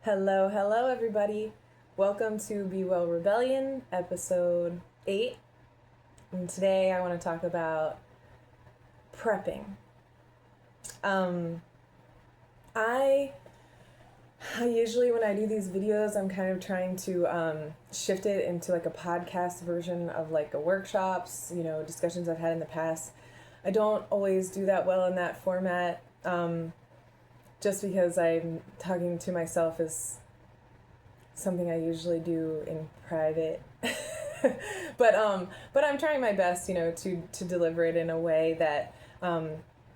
Hello, hello, everybody. Welcome to Be Well Rebellion, episode 8. And today I want to talk about prepping. I usually, when I do these videos, I'm kind of trying to shift it into like a podcast version of like a workshops, discussions I've had in the past. I don't always do that well in that format. Just because I'm talking to myself is something I usually do in private. but I'm trying my best, to deliver it in a way that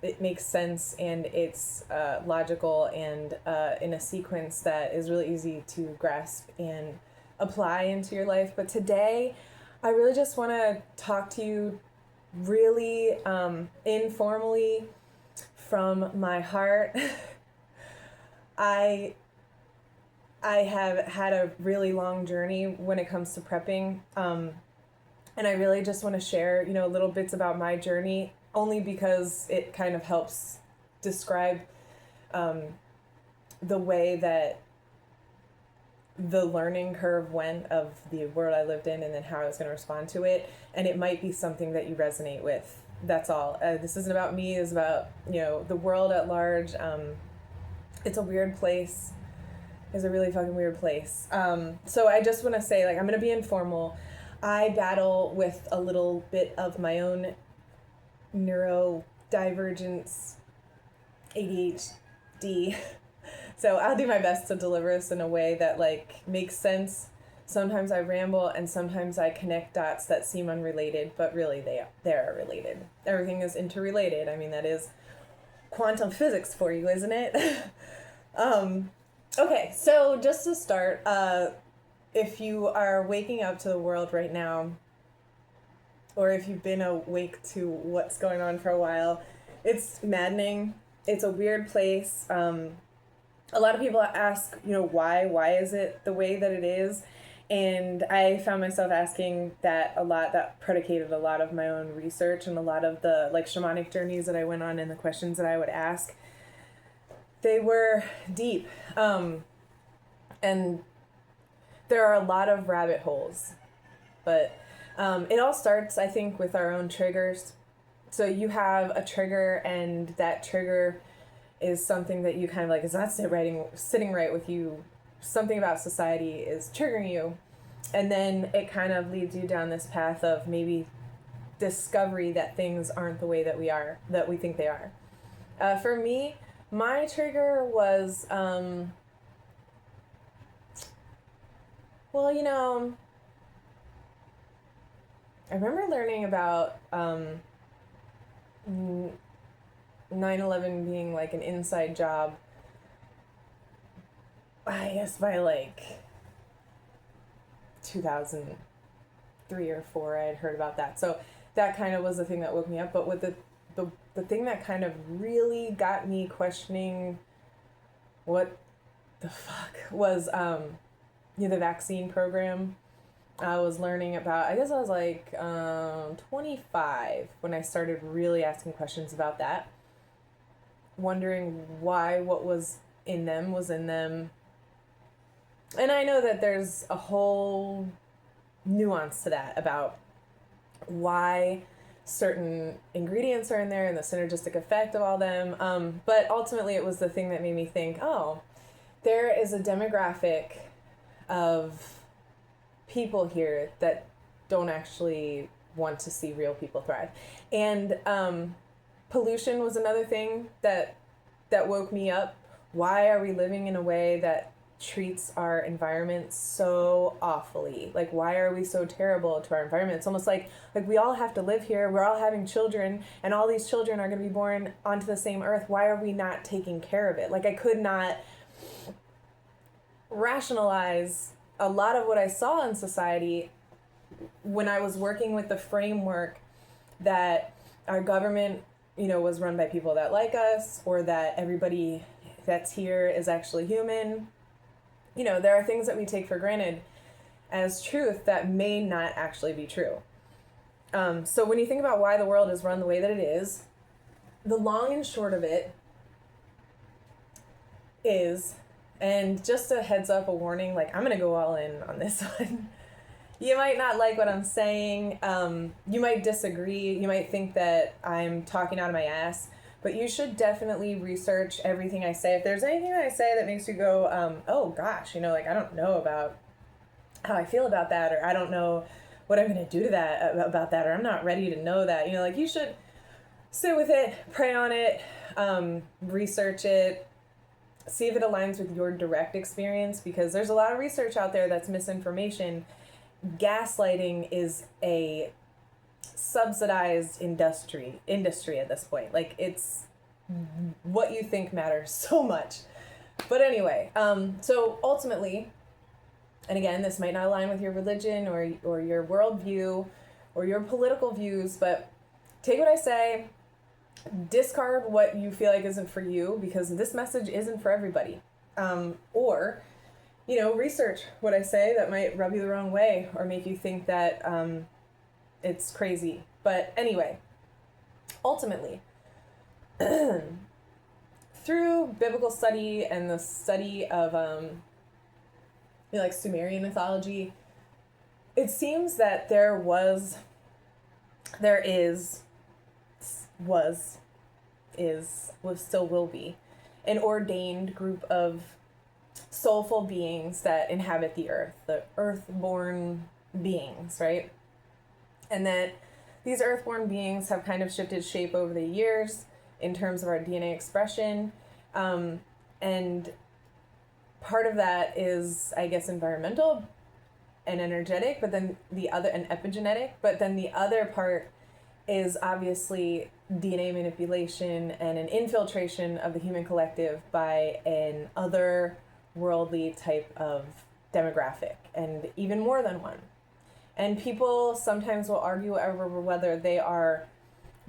it makes sense and it's logical and in a sequence that is really easy to grasp and apply into your life. But today, I really just want to talk to you really informally from my heart. I have had a really long journey when it comes to prepping, and I really just want to share, little bits about my journey, only because it kind of helps describe the way that the learning curve went of the world I lived in and then how I was going to respond to it, and it might be something that you resonate with. That's all. This isn't about me, it's about, the world at large. It's a weird place. It's a really fucking weird place. So I just want to say, I'm going to be informal. I battle with a little bit of my own neurodivergence, ADHD. So I'll do my best to deliver this in a way that, makes sense. Sometimes I ramble, and sometimes I connect dots that seem unrelated, but really they are related. Everything is interrelated. I mean, that is quantum physics for you, isn't it? Okay, so just to start, if you are waking up to the world right now, or if you've been awake to what's going on for a while, it's maddening. It's a weird place. A lot of people ask, why is it the way that it is? And I found myself asking that a lot. That predicated a lot of my own research and a lot of the shamanic journeys that I went on and the questions that I would ask. They were deep. And there are a lot of rabbit holes. But it all starts, I think, with our own triggers. So you have a trigger, and that trigger is something that you kind of is not sitting right with you. Something about society is triggering you. And then it kind of leads you down this path of maybe discovery that things aren't the way that we think they are. For me, my trigger was, I remember learning about 9/11 being an inside job, I guess by 2003 or 4, I had heard about that. So that kind of was the thing that woke me up. But with the thing that kind of really got me questioning what the fuck was the vaccine program. I was learning about, I guess I was 25 when I started really asking questions about that, wondering why what was in them was in them. And I know that there's a whole nuance to that about why certain ingredients are in there and the synergistic effect of all them. But ultimately it was the thing that made me think, there is a demographic of people here that don't actually want to see real people thrive. And pollution was another thing that woke me up. Why are we living in a way that treats our environment so awfully? Why are we so terrible to our environment? It's almost like we all have to live here. We're all having children, and all these children are going to be born onto the same earth. Why are we not taking care of it? I could not rationalize a lot of what I saw in society when I was working with the framework that our government, was run by people that like us, or that everybody that's here is actually human. There are things that we take for granted as truth that may not actually be true. So when you think about why the world is run the way that it is, the long and short of it is And just a heads up, a warning, like I'm going to go all in on this one. You might not like what I'm saying. You might disagree. You might think that I'm talking out of my ass. But you should definitely research everything I say. If there's anything that I say that makes you go, oh gosh, like I don't know about how I feel about that, or I don't know what I'm going to do to that, about that, or I'm not ready to know that, like you should sit with it, pray on it, research it, see if it aligns with your direct experience, because there's a lot of research out there that's misinformation. Gaslighting is a subsidized industry at this point. Like, it's what you think matters so much. But anyway, so ultimately, and again, this might not align with your religion or your worldview or your political views, but take what I say, discard what you feel like isn't for you, because this message isn't for everybody. Or research what I say that might rub you the wrong way or make you think that it's crazy. But anyway, ultimately, through biblical study and the study of like Sumerian mythology, it seems that there still will be an ordained group of soulful beings that inhabit the earth, the earthborn beings, right? And that these earthborn beings have kind of shifted shape over the years in terms of our DNA expression. And part of that is, I guess, environmental and energetic, but then and epigenetic, but then the other part is obviously DNA manipulation and an infiltration of the human collective by an otherworldly type of demographic, and even more than one. And people sometimes will argue over whether they are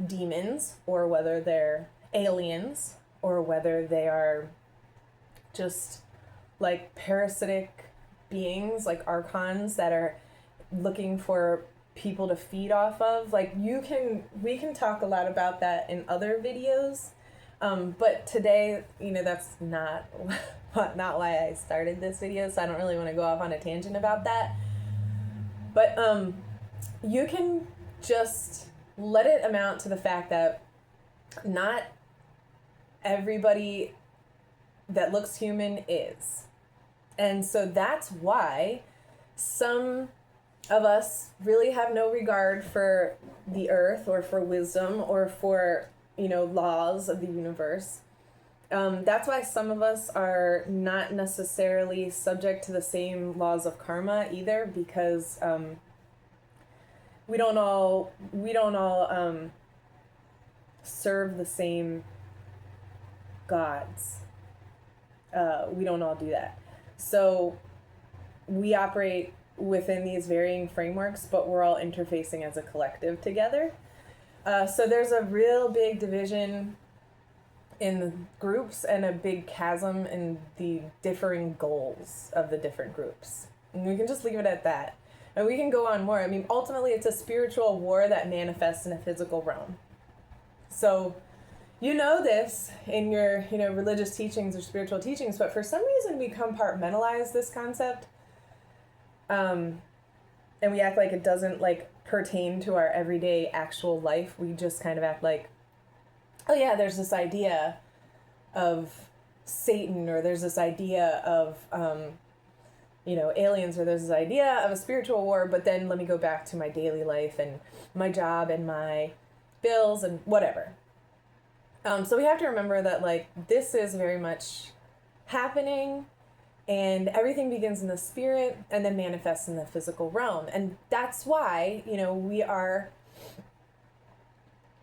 demons or whether they're aliens or whether they are just like parasitic beings, like archons that are looking for people to feed off of. Like we can talk a lot about that in other videos. But today, that's not why I started this video, so I don't really want to go off on a tangent about that. But you can just let it amount to the fact that not everybody that looks human is. And so that's why some of us really have no regard for the earth or for wisdom or for, laws of the universe. That's why some of us are not necessarily subject to the same laws of karma either, because we don't all serve the same gods. We don't all do that. So we operate within these varying frameworks, but we're all interfacing as a collective together. So there's a real big division in the groups and a big chasm in the differing goals of the different groups. And we can just leave it at that. And we can go on more. I mean, ultimately, it's a spiritual war that manifests in a physical realm. So this in your, religious teachings or spiritual teachings, but for some reason we compartmentalize this concept. And we act like it doesn't pertain to our everyday actual life. We just kind of act like, oh yeah, there's this idea of Satan, or there's this idea of, aliens, or there's this idea of a spiritual war, but then let me go back to my daily life and my job and my bills and whatever. So we have to remember that this is very much happening, and everything begins in the spirit and then manifests in the physical realm. And that's why, we are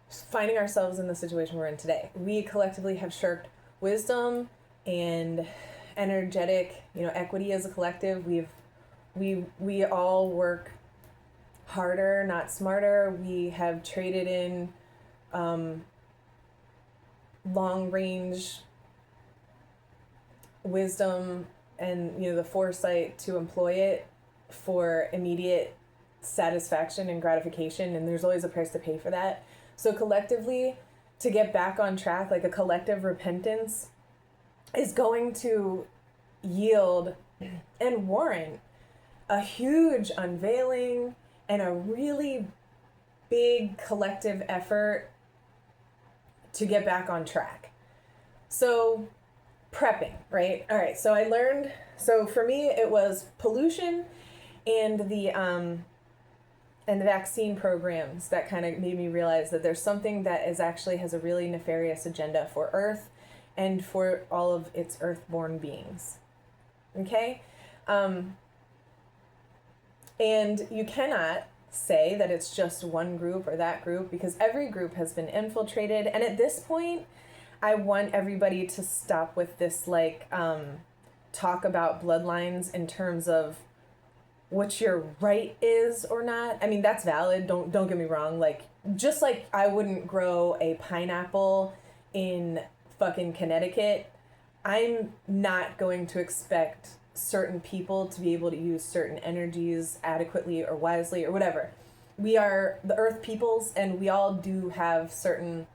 finding ourselves in the situation we're in today. We collectively have shirked wisdom and energetic, equity as a collective. We all work harder, not smarter. We have traded in long range wisdom and the foresight to employ it for immediate satisfaction and gratification, and there's always a price to pay for that. So collectively, to get back on track, a collective repentance is going to yield and warrant a huge unveiling and a really big collective effort to get back on track. So, prepping, right? All right, so I learned, so for me it was pollution and the vaccine programs that kind of made me realize that there's something that is actually has a really nefarious agenda for Earth and for all of its earthborn beings. Okay? And you cannot say that it's just one group or that group, because every group has been infiltrated. And at this point, I want everybody to stop with this like talk about bloodlines in terms of what your right is or not. I mean, that's valid. Don't get me wrong. Like, just like I wouldn't grow a pineapple in fucking Connecticut, I'm not going to expect certain people to be able to use certain energies adequately or wisely or whatever. We are the earth peoples, and we all do have certain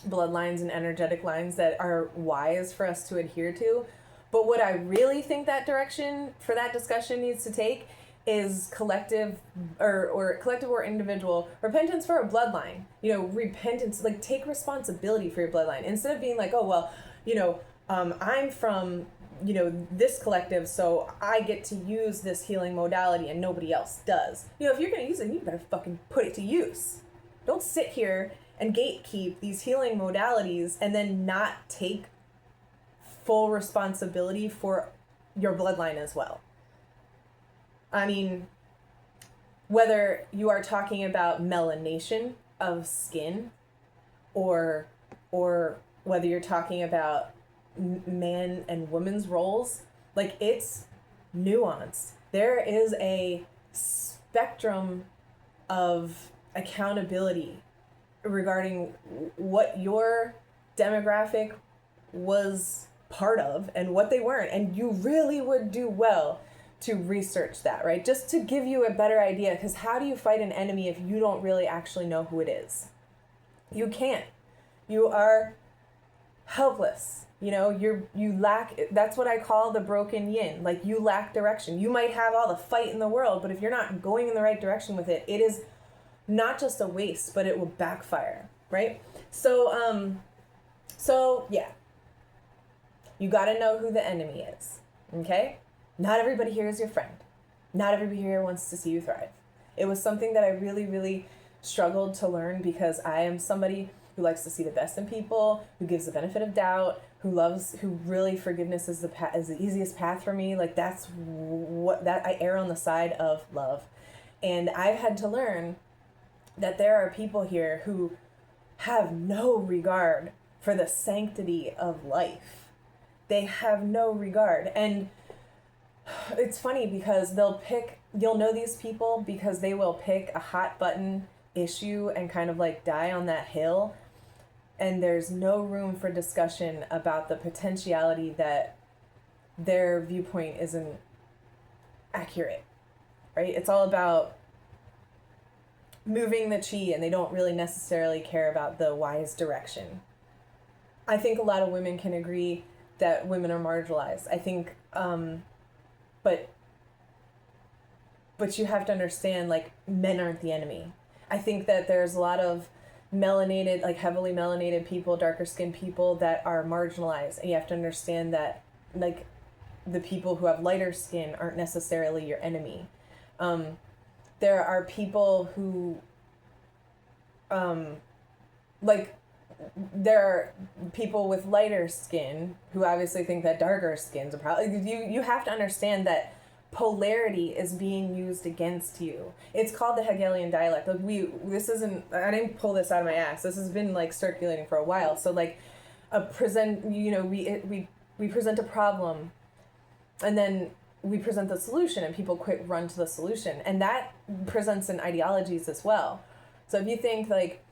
bloodlines and energetic lines that are wise for us to adhere to. But what I really think that direction for that discussion needs to take is collective or individual repentance for a bloodline. You know, repentance, like take responsibility for your bloodline instead of being like, oh, well, you know, I'm from, you know, this collective, so I get to use this healing modality and nobody else does. You know, if you're going to use it, you better fucking put it to use. Don't sit here and gatekeep these healing modalities and then not take full responsibility for your bloodline as well. I mean, whether you are talking about melanation of skin or whether you're talking about man and woman's roles, like, it's nuance. There is a spectrum of accountability regarding what your demographic was part of and what they weren't, and you really would do well to research that, right? Just to give you a better idea, because how do you fight an enemy if you don't really actually know who it is? You can't. You are helpless. You know, you lack, that's what I call the broken yin. Like, you lack direction. You might have all the fight in the world, but if you're not going in the right direction with it, it is not just a waste, but it will backfire, right? So yeah. You got to know who the enemy is, okay? Not everybody here is your friend. Not everybody here wants to see you thrive. It was something that I really, really struggled to learn, because I am somebody who likes to see the best in people, who gives the benefit of doubt, who really forgiveness is the easiest path for me. Like, that's what I err on the side of love. And I've had to learn that there are people here who have no regard for the sanctity of life. They have no regard. And it's funny because you'll know these people because they will pick a hot button issue and kind of like die on that hill. And there's no room for discussion about the potentiality that their viewpoint isn't accurate, right? It's all about moving the chi, and they don't really necessarily care about the wise direction. I think a lot of women can agree that women are marginalized. I think, but you have to understand, like, men aren't the enemy. I think that there's a lot of melanated, like heavily melanated people, darker skinned people that are marginalized. And you have to understand that, like, the people who have lighter skin aren't necessarily your enemy. There are people who, there are people with lighter skin who obviously think that darker skins are probably, you have to understand that polarity is being used against you. It's called the Hegelian dialect. Like, I didn't pull this out of my ass. This has been like circulating for a while. So like we present a problem, and then we present the solution, and people quick run to the solution, and that presents in ideologies as well. So if you think like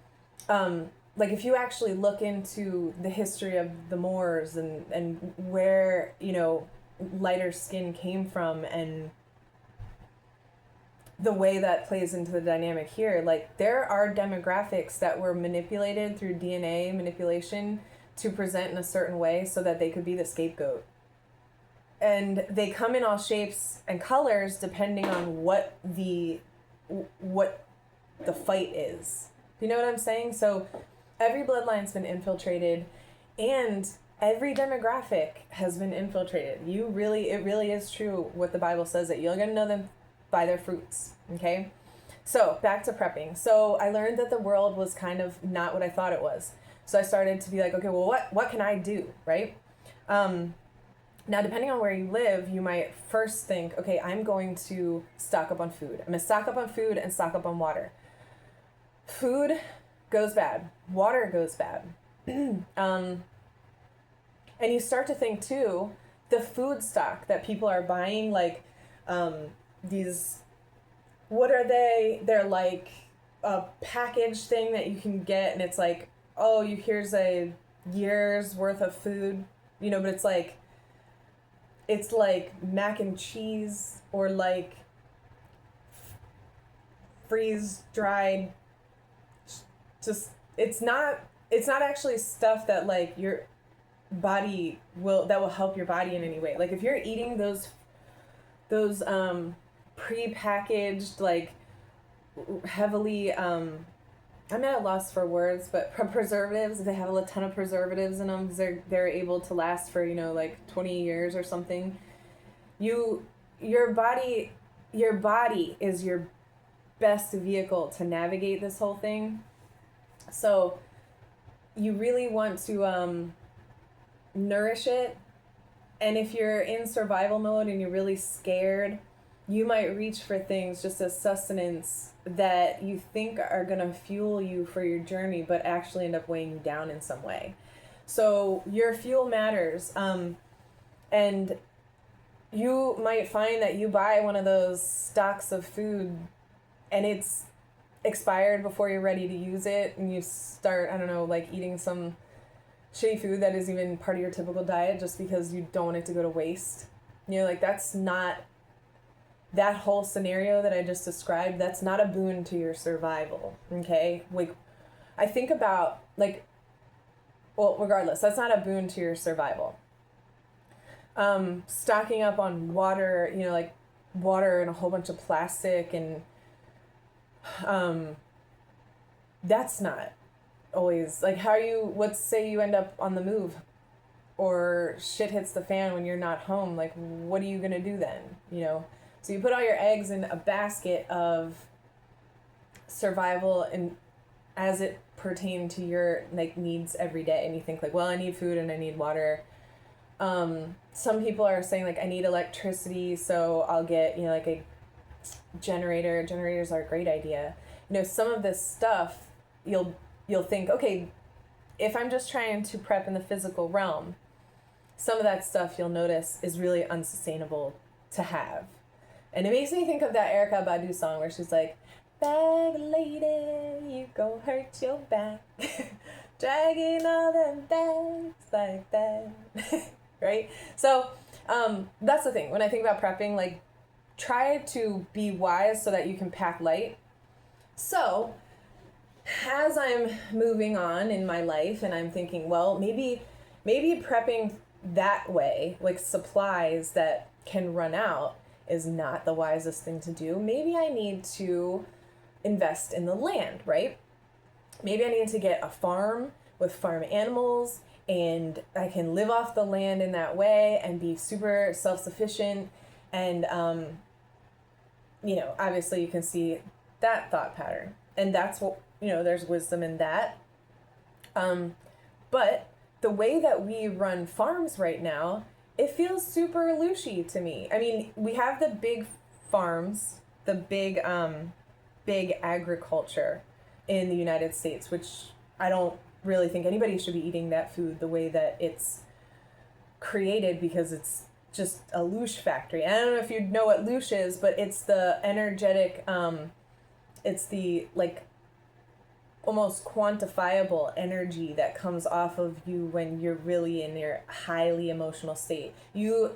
if you actually look into the history of the Moors and where, you know, lighter skin came from, and the way that plays into the dynamic here, like, there are demographics that were manipulated through DNA manipulation to present in a certain way so that they could be the scapegoat. and they come in all shapes and colors depending on what the fight is. You know what I'm saying? So every bloodline's been infiltrated, and every demographic has been infiltrated. It really is true what the Bible says, that you're going to know them by their fruits. Okay? So back to prepping. So I learned that the world was kind of not what I thought it was. So I started to be like, okay, well, what can I do, right? Now, depending on where you live, you might first think, okay, I'm going to stock up on food. I'm going to stock up on food and stock up on water. Food goes bad. Water goes bad. And you start to think, too, the food stock that people are buying, like these, what are they? They're like a package thing that you can get, and it's like, oh, here's a year's worth of food, but it's like mac and cheese, or like freeze dried. Just it's not actually stuff that like your body will help your body in any way. Like if you're eating those pre-packaged, like heavily I'm at a loss for words, but preservatives, they have a ton of preservatives in them because they're able to last for, like 20 years or something. Your body is your best vehicle to navigate this whole thing. So you really want to nourish it. And if you're in survival mode and you're really scared, you might reach for things just as sustenance that you think are going to fuel you for your journey, but actually end up weighing you down in some way. So your fuel matters. And you might find that you buy one of those stocks of food and it's expired before you're ready to use it, and you start, I don't know, like eating some shitty food that isn't even part of your typical diet just because you don't want it to go to waste. Like that's not... That whole scenario that I just described, that's not a boon to your survival, okay? Like, I think about, like, well, regardless, that's not a boon to your survival. Stocking up on water, like water and a whole bunch of plastic, and that's not always, like, let's say you end up on the move, or shit hits the fan when you're not home, like, what are you gonna do then, So you put all your eggs in a basket of survival and as it pertained to your like needs every day, and you think like, well, I need food and I need water. Some people are saying like, I need electricity, so I'll get, like a generator. Generators are a great idea. Some of this stuff you'll think, okay, if I'm just trying to prep in the physical realm, some of that stuff you'll notice is really unsustainable to have. And it makes me think of that Erykah Badu song where she's like, bag lady, you gon' hurt your back. Dragging all them bags like that. Right? So, that's the thing. When I think about prepping, like, try to be wise so that you can pack light. So, as I'm moving on in my life and I'm thinking, well, maybe prepping that way, like supplies that can run out, is not the wisest thing to do. Maybe I need to invest in the land, right? Maybe I need to get a farm with farm animals, and I can live off the land in that way and be super self-sufficient. And, obviously you can see that thought pattern. And that's what, there's wisdom in that. But the way that we run farms right now, it feels super lushy to me. I mean, we have the big farms, the big agriculture in the United States, which I don't really think anybody should be eating that food the way that it's created, because it's just a loosh factory. And I don't know if you know what loosh is, but it's the energetic, it's the like almost quantifiable energy that comes off of you when you're really in your highly emotional state. You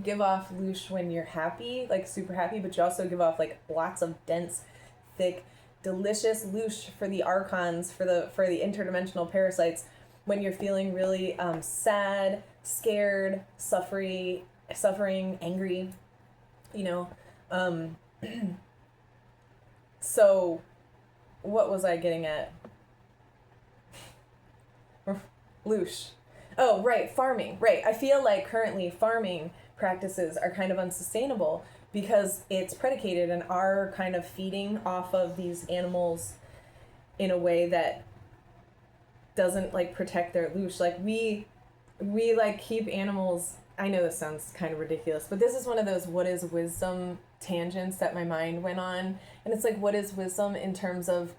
give off loosh when you're happy, like super happy, but you also give off like lots of dense, thick, delicious loosh for the archons, for the interdimensional parasites, when you're feeling really sad, scared, suffering, suffering, angry, you know. So what was I getting at? Loosh. Oh, right, farming. Right. I feel like currently farming practices are kind of unsustainable because it's predicated and are kind of feeding off of these animals in a way that doesn't like protect their loosh. Like we like keep animals. I know this sounds kind of ridiculous, but this is one of those what is wisdom tangents that my mind went on. And it's like, what is wisdom in terms of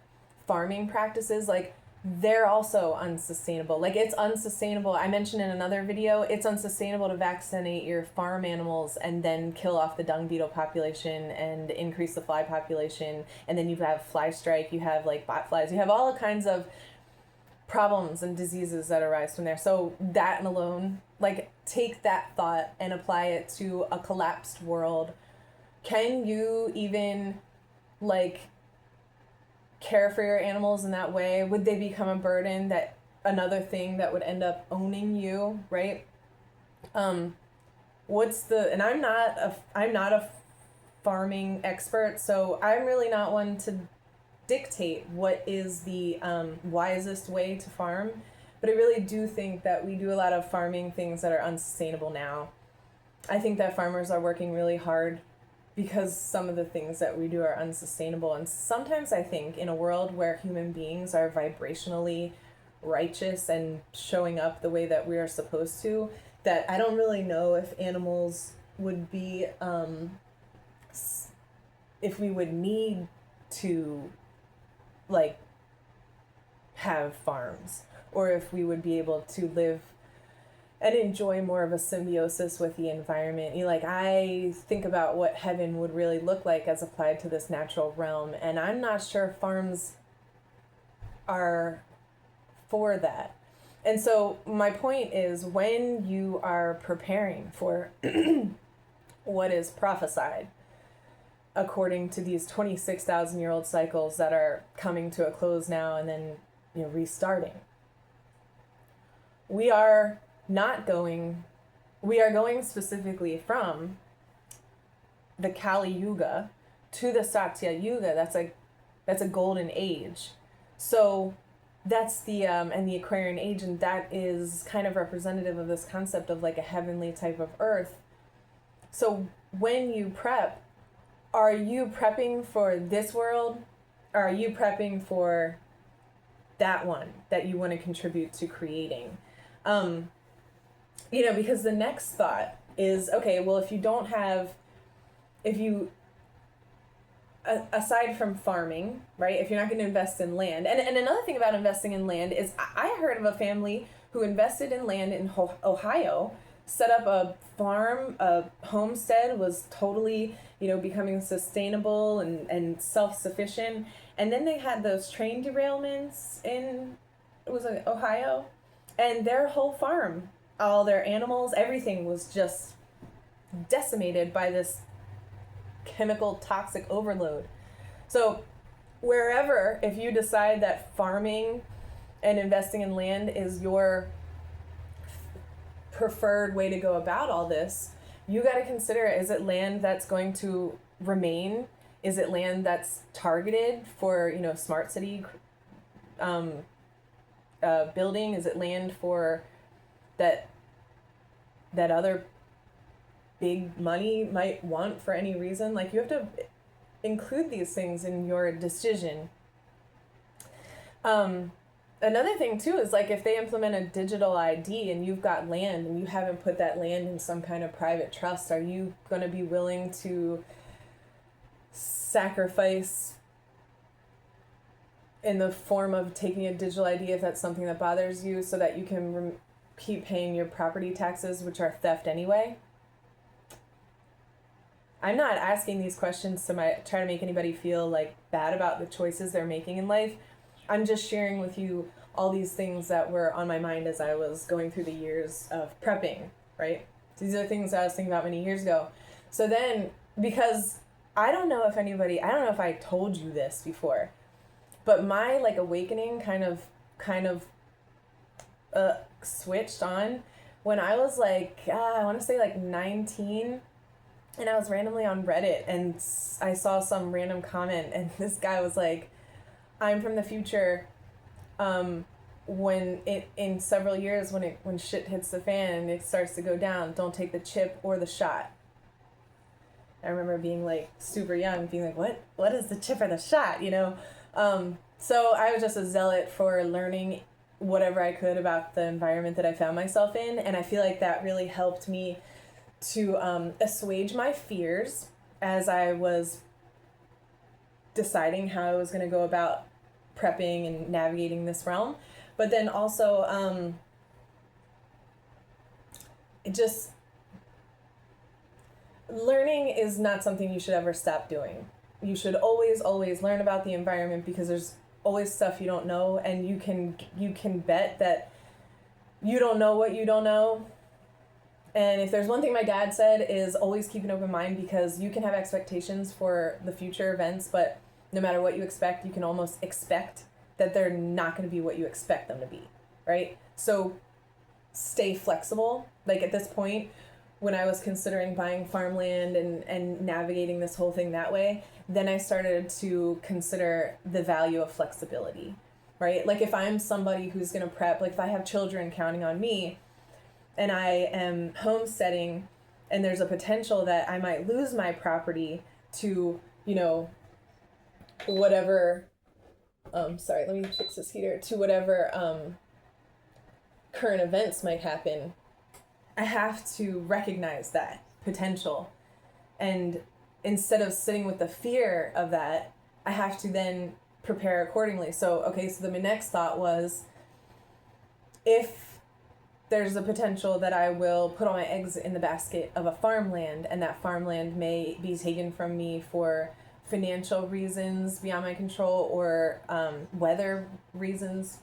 farming practices? Like, they're also unsustainable. Like, it's unsustainable. I mentioned in another video, it's unsustainable to vaccinate your farm animals and then kill off the dung beetle population and increase the fly population. And then you have fly strike, you have like bot flies, you have all kinds of problems and diseases that arise from there. So that alone, like, take that thought and apply it to a collapsed world. Can you even like care for your animals in that way? Would they become a burden, that another thing that would end up owning you, right? What's the, and I'm not a farming expert, so I'm really not one to dictate what is the wisest way to farm, but I really do think that we do a lot of farming things that are unsustainable now. I think that farmers are working really hard because some of the things that we do are unsustainable. And sometimes I think in a world where human beings are vibrationally righteous and showing up the way that we are supposed to, that I don't really know if animals would be, if we would need to like have farms, or if we would be able to live and enjoy more of a symbiosis with the environment. Like, I think about what heaven would really look like as applied to this natural realm, and I'm not sure farms are for that. And so my point is, when you are preparing for what is prophesied according to these 26,000-year-old cycles that are coming to a close now and then, you know, restarting, we are going specifically from the Kali Yuga to the Satya Yuga. That's a golden age. So that's the and the Aquarian age, and that is kind of representative of this concept of like a heavenly type of earth. So when you prep, are you prepping for this world, or are you prepping for that one that you want to contribute to creating? You know, because the next thought is, okay, well, aside from farming, right, if you're not going to invest in land, and another thing about investing in land is I heard of a family who invested in land in Ohio, set up a farm, a homestead, was totally, you know, becoming sustainable and self-sufficient, and then they had those train derailments in, was it Ohio? And their whole farm, all their animals, everything was just decimated by this chemical toxic overload. So wherever, if you decide that farming and investing in land is your preferred way to go about all this, you got to consider, is it land that's going to remain? Is it land that's targeted for, you know, smart city building? Is it land for that other big money might want for any reason? Like, you have to include these things in your decision. Another thing too is, like, if they implement a digital ID and you've got land and you haven't put that land in some kind of private trust, are you going to be willing to sacrifice in the form of taking a digital ID if that's something that bothers you, so that you can keep paying your property taxes, which are theft anyway? I'm not asking these questions to try to make anybody feel like bad about the choices they're making in life. I'm just sharing with you all these things that were on my mind as I was going through the years of prepping, right? These are things I was thinking about many years ago. So then, because I don't know if I told you this before, but my like awakening kind of switched on when I was like, I want to say like 19, and I was randomly on Reddit, and I saw some random comment, and this guy was like, I'm from the future. When it in several years, when shit hits the fan and it starts to go down, don't take the chip or the shot. I remember being like super young, being like, what is the chip or the shot, you know? So I was just a zealot for learning whatever I could about the environment that I found myself in, and I feel like that really helped me to assuage my fears as I was deciding how I was going to go about prepping and navigating this realm. But then also, it just, learning is not something you should ever stop doing. You should always learn about the environment, because there's always stuff you don't know, and you can bet that you don't know what you don't know. And if there's one thing my dad said, is always keep an open mind, because you can have expectations for the future events, but no matter what you expect, you can almost expect that they're not going to be what you expect them to be, right? So stay flexible. Like at this point, when I was considering buying farmland and navigating this whole thing that way, then I started to consider the value of flexibility, right? Like if I'm somebody who's going to prep, like if I have children counting on me and I am homesteading, and there's a potential that I might lose my property to, you know, whatever, sorry, let me fix this heater, to whatever current events might happen, I have to recognize that potential. And instead of sitting with the fear of that, I have to then prepare accordingly. So, okay, so my next thought was, if there's a potential that I will put all my eggs in the basket of a farmland, and that farmland may be taken from me for financial reasons beyond my control, or weather reasons,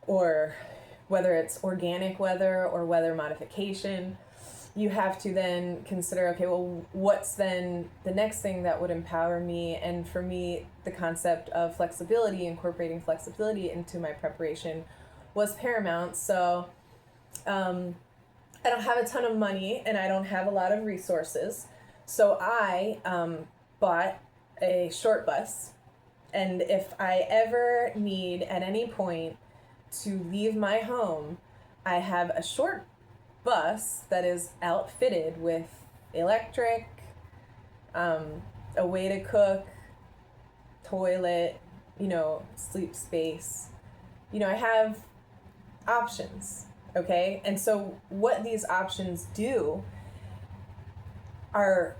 or whether it's organic weather or weather modification, you have to then consider, okay, well, what's then the next thing that would empower me? And for me, the concept of flexibility, incorporating flexibility into my preparation, was paramount. So I don't have a ton of money, and I don't have a lot of resources. So I bought a short bus. And if I ever need at any point to leave my home, I have a short bus that is outfitted with electric, a way to cook, toilet, you know, sleep space. You know, I have options, okay? And so what these options do are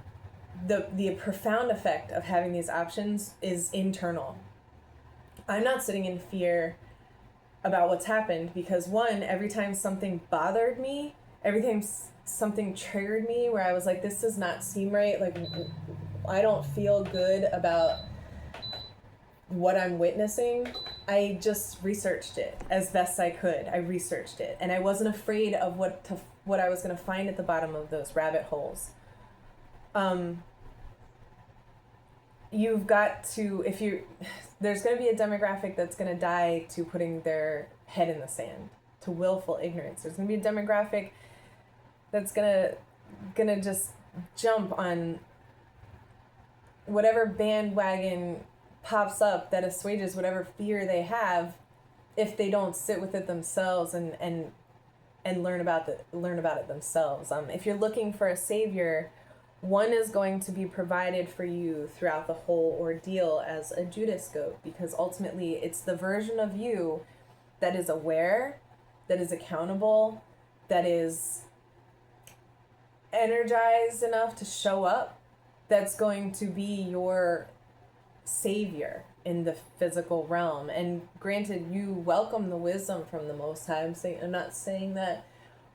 the profound effect of having these options is internal. I'm not sitting in fear about what's happened, because one, every time something bothered me, every time something triggered me where I was like, this does not seem right, like I don't feel good about what I'm witnessing, I just researched it as best I could. I researched it, and I wasn't afraid of what I was going to find at the bottom of those rabbit holes. You've got to, there's going to be a demographic that's going to die to putting their head in the sand, to willful ignorance. There's going to be a demographic that's going to just jump on whatever bandwagon pops up that assuages whatever fear they have, if they don't sit with it themselves and learn about it themselves. If you're looking for a savior, one is going to be provided for you throughout the whole ordeal as a Judas goat, because ultimately it's the version of you that is aware, that is accountable, that is energized enough to show up, that's going to be your savior in the physical realm. And granted, you welcome the wisdom from the Most High. I'm not saying that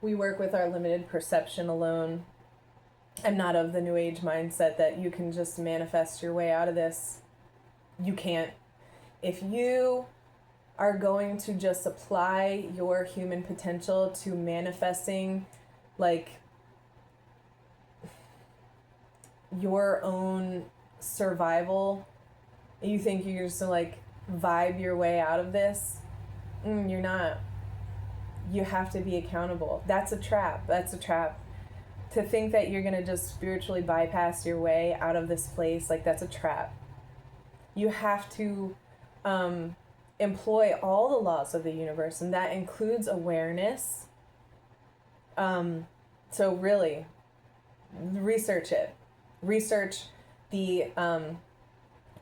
we work with our limited perception alone. I'm not of the New Age mindset that you can just manifest your way out of this. You can't. If you are going to just apply your human potential to manifesting, like, your own survival, you think you're just to, like, vibe your way out of this, you're not. you have to be accountable. That's a trap. That's a trap. To think that you're going to just spiritually bypass your way out of this place, like, that's a trap. You have to employ all the laws of the universe, and that includes awareness. So really, research it. Research the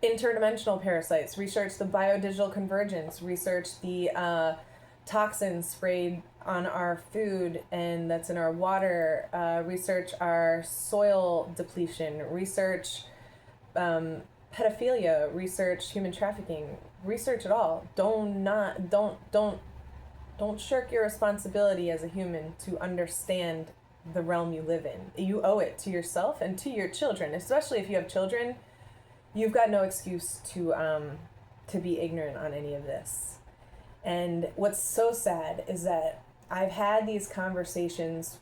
interdimensional parasites. Research the biodigital convergence. Research the toxins sprayed on our food and that's in our water. Research our soil depletion. Research pedophilia. Research human trafficking. Research it all. Don't shirk your responsibility as a human to understand the realm you live in. You owe it to yourself and to your children, especially if you have children. You've got no excuse to be ignorant on any of this. And what's so sad is that I've had these conversations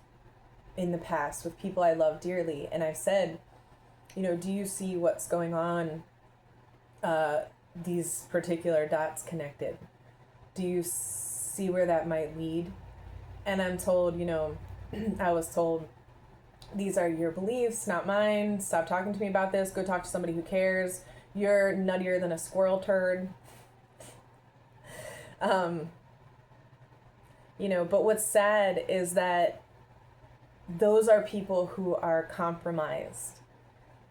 in the past with people I love dearly, and I've said, you know, do you see what's going on, these particular dots connected? Do you see where that might lead? And I'm told, you know, I was told, these are your beliefs, not mine. Stop talking to me about this. Go talk to somebody who cares. You're nuttier than a squirrel turd. You know, but what's sad is that those are people who are compromised.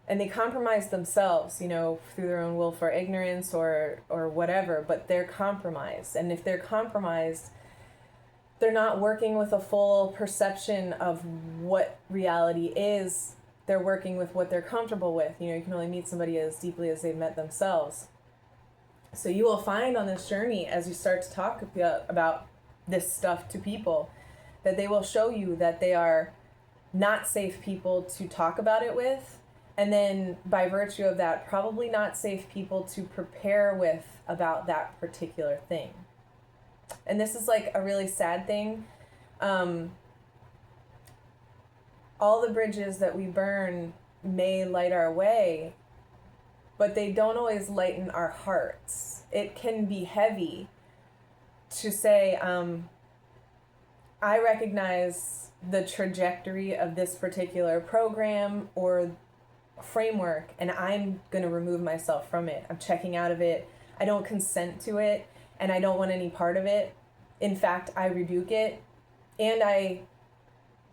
And they compromise themselves, you know, through their own willful ignorance or whatever, but they're compromised. And if they're compromised, they're not working with a full perception of what reality is. They're working with what they're comfortable with. You know, you can only meet somebody as deeply as they've met themselves. So you will find on this journey, as you start to talk about this stuff to people, that they will show you that they are not safe people to talk about it with. And then by virtue of that, probably not safe people to prepare with about that particular thing. And this is like a really sad thing. All the bridges that we burn may light our way, but they don't always lighten our hearts. It can be heavy to say, I recognize the trajectory of this particular program or framework, and I'm going to remove myself from it. I'm checking out of it. I don't consent to it, and I don't want any part of it. In fact, I rebuke it, and I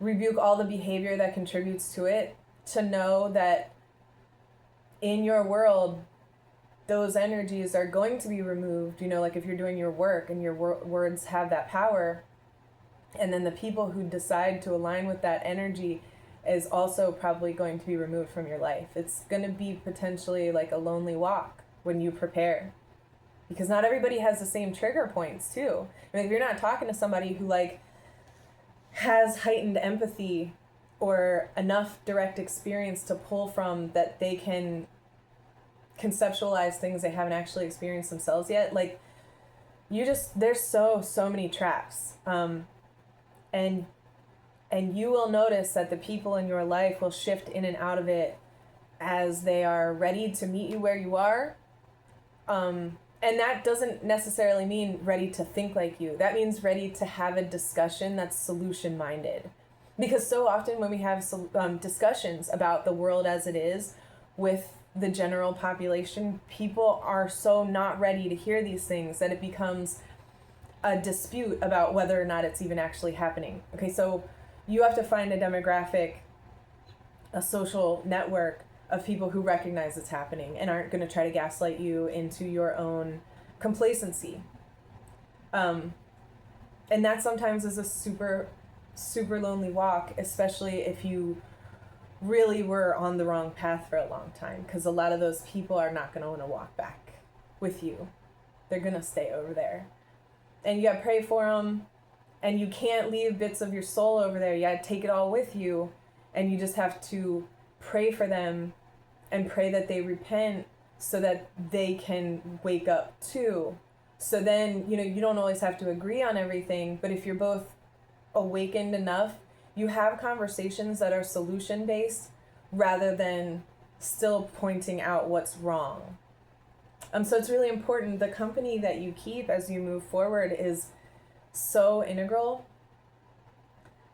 rebuke all the behavior that contributes to it, to know that in your world, those energies are going to be removed. You know, like if you're doing your work and your words have that power, and then the people who decide to align with that energy is also probably going to be removed from your life. It's going to be potentially like a lonely walk when you prepare, because not everybody has the same trigger points too. I mean, if you're not talking to somebody who like has heightened empathy or enough direct experience to pull from, that they can conceptualize things they haven't actually experienced themselves yet, like there's so many traps. And you will notice that the people in your life will shift in and out of it as they are ready to meet you where you are. And that doesn't necessarily mean ready to think like you. That means ready to have a discussion that's solution-minded. Because so often when we have discussions about the world as it is with the general population, people are so not ready to hear these things that it becomes a dispute about whether or not it's even actually happening. Okay, so you have to find a demographic, a social network of people who recognize it's happening and aren't going to try to gaslight you into your own complacency. And that sometimes is a super lonely walk, especially if you really were on the wrong path for a long time, because a lot of those people are not going to want to walk back with you. They're going to stay over there. And you got to pray for them. And you can't leave bits of your soul over there. You got to take it all with you. And you just have to pray for them and pray that they repent so that they can wake up too. So then, you know, you don't always have to agree on everything. But if you're both awakened enough, you have conversations that are solution-based rather than still pointing out what's wrong. So it's really important. The company that you keep as you move forward is so integral.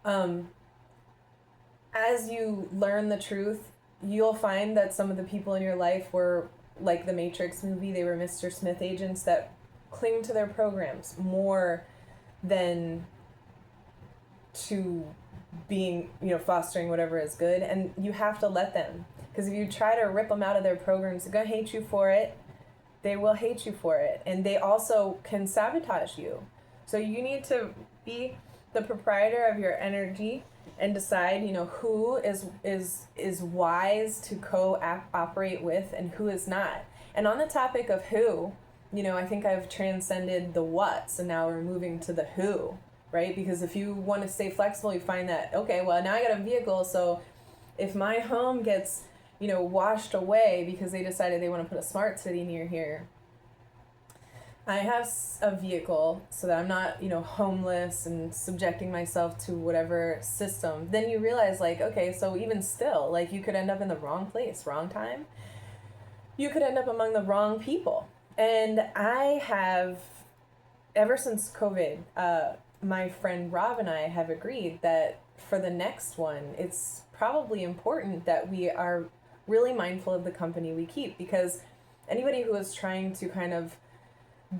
Um, as you learn the truth, you'll find that some of the people in your life were like the Matrix movie, they were Mr. Smith agents that cling to their programs more than to being, fostering whatever is good. And you have to let them. Because if you try to rip them out of their programs, they're going to hate you for it. They will hate you for it. And they also can sabotage you. So you need to be the proprietor of your energy and decide, who is wise to co-operate with and who is not. And on the topic of who, I think I've transcended the what's, and now we're moving to the who, right? Because if you want to stay flexible, you find that, okay, well, now I got a vehicle, so if my home gets, washed away because they decided they want to put a smart city near here, I have a vehicle so that I'm not, homeless and subjecting myself to whatever system. Then you realize, like, okay, so even still, like, you could end up in the wrong place, wrong time. You could end up among the wrong people. And I have, ever since COVID, my friend Rob and I have agreed that for the next one, it's probably important that we are really mindful of the company we keep, because anybody who is trying to kind of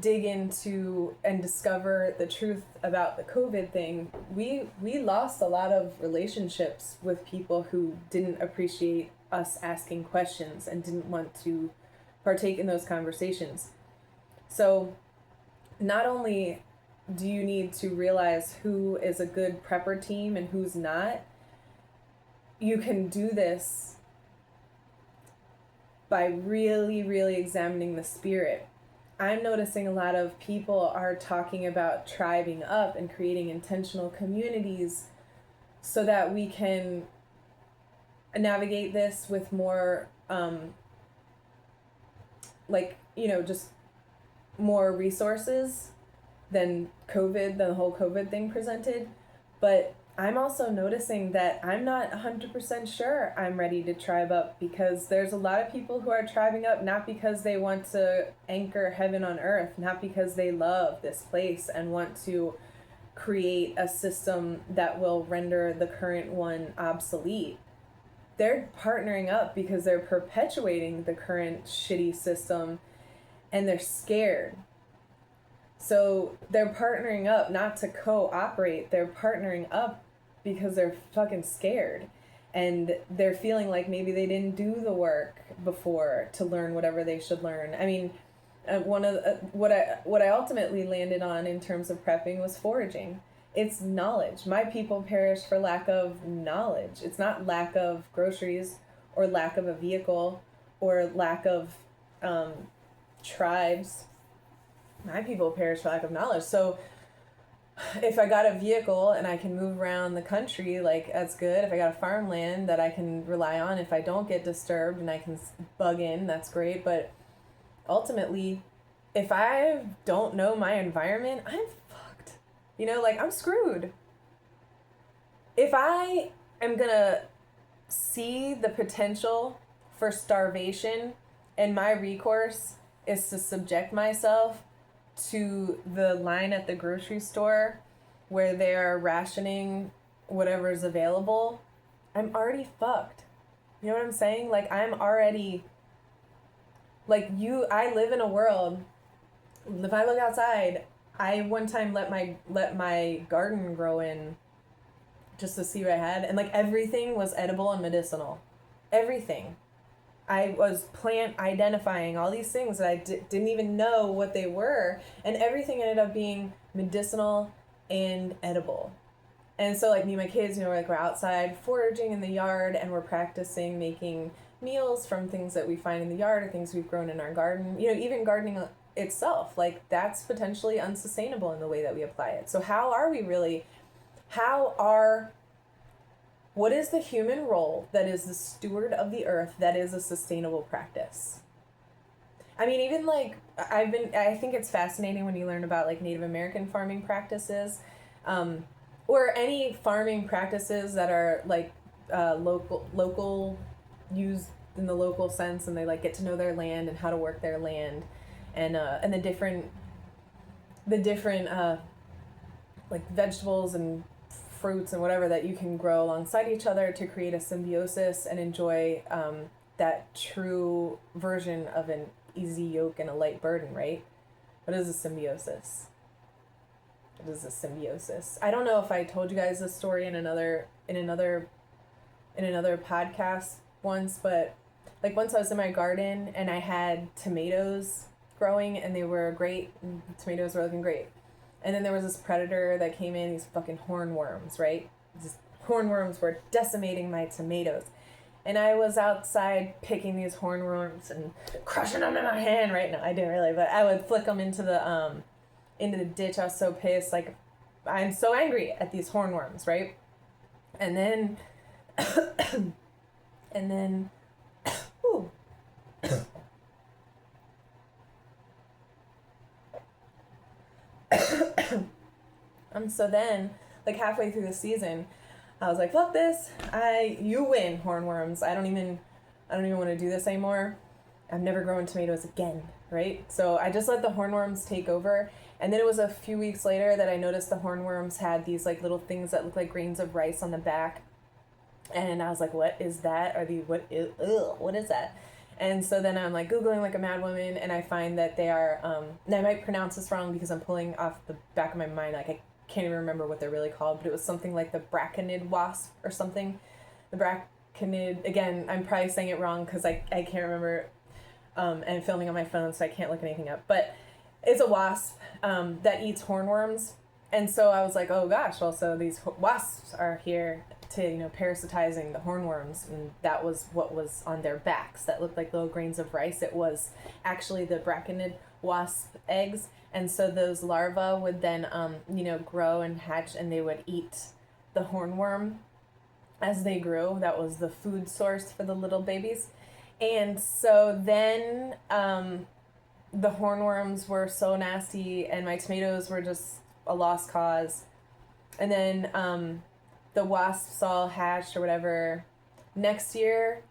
dig into and discover the truth about the COVID thing, we lost a lot of relationships with people who didn't appreciate us asking questions and didn't want to partake in those conversations. So not only do you need to realize who is a good prepper team and who's not, you can do this by really, really examining the spirit. I'm noticing a lot of people are talking about tribing up and creating intentional communities so that we can navigate this with more, just more resources than the whole COVID thing presented. But I'm also noticing that I'm not 100% sure I'm ready to tribe up, because there's a lot of people who are tribing up not because they want to anchor heaven on earth, not because they love this place and want to create a system that will render the current one obsolete. They're partnering up because they're perpetuating the current shitty system and they're scared. So they're partnering up not to cooperate, they're partnering up because they're fucking scared. And they're feeling like maybe they didn't do the work before to learn whatever they should learn. I mean, what I ultimately landed on in terms of prepping was foraging. It's knowledge. My people perish for lack of knowledge. It's not lack of groceries or lack of a vehicle or lack of tribes. My people perish for lack of knowledge. So if I got a vehicle and I can move around the country, like, that's good. If I got a farmland that I can rely on, if I don't get disturbed and I can bug in, that's great. But ultimately, if I don't know my environment, I'm fucked. I'm screwed. If I am gonna see the potential for starvation and my recourse is to subject myself to the line at the grocery store where they're rationing whatever's available, I'm already fucked. You know what I'm saying? Like, I'm already, I live in a world, if I look outside, I one time let my garden grow in just to see what I had, and everything was edible and medicinal. Everything. I was plant identifying all these things that I didn't even know what they were, and everything ended up being medicinal and edible. And so me and my kids, we're outside foraging in the yard, and we're practicing making meals from things that we find in the yard or things we've grown in our garden. Even gardening itself, that's potentially unsustainable in the way that we apply it. So what is the human role that is the steward of the earth that is a sustainable practice? I mean, even I think it's fascinating when you learn about Native American farming practices, or any farming practices that are local, used in the local sense, and they get to know their land and how to work their land, and the different vegetables and fruits and whatever that you can grow alongside each other to create a symbiosis and enjoy that true version of an easy yoke and a light burden, right? What is a symbiosis? What is a symbiosis? I don't know if I told you guys this story in another podcast once, but like once I was in my garden and I had tomatoes growing and they were great. The tomatoes were looking great. And then there was this predator that came in, these fucking hornworms, right? These hornworms were decimating my tomatoes. And I was outside picking these hornworms and crushing them in my hand. Right now, I didn't really, but I would flick them into the ditch. I was so pissed. Like, I'm so angry at these hornworms, right? And then, ooh. So then, like halfway through the season, I was like, fuck this. You win, hornworms. I don't even want to do this anymore. I'm never growing tomatoes again, right? So I just let the hornworms take over. And then it was a few weeks later that I noticed the hornworms had these like little things that look like grains of rice on the back. And I was like, what is that? What is that? And so then I'm like Googling like a mad woman, and I find that they are, and I might pronounce this wrong because I'm pulling off the back of my mind, like I can't even remember what they're really called, but it was something like the braconid wasp or something. The braconid, again, I'm probably saying it wrong because I can't remember, and I'm filming on my phone so I can't look anything up, but it's a wasp that eats hornworms. And so I was like, oh gosh, well, so these wasps are here to, parasitizing the hornworms, and that was what was on their backs that looked like little grains of rice. It was actually the braconid wasp eggs, and so those larvae would then, grow and hatch, and they would eat the hornworm as they grew. That was the food source for the little babies. And so then the hornworms were so nasty, and my tomatoes were just a lost cause. And then the wasps all hatched or whatever. Next year,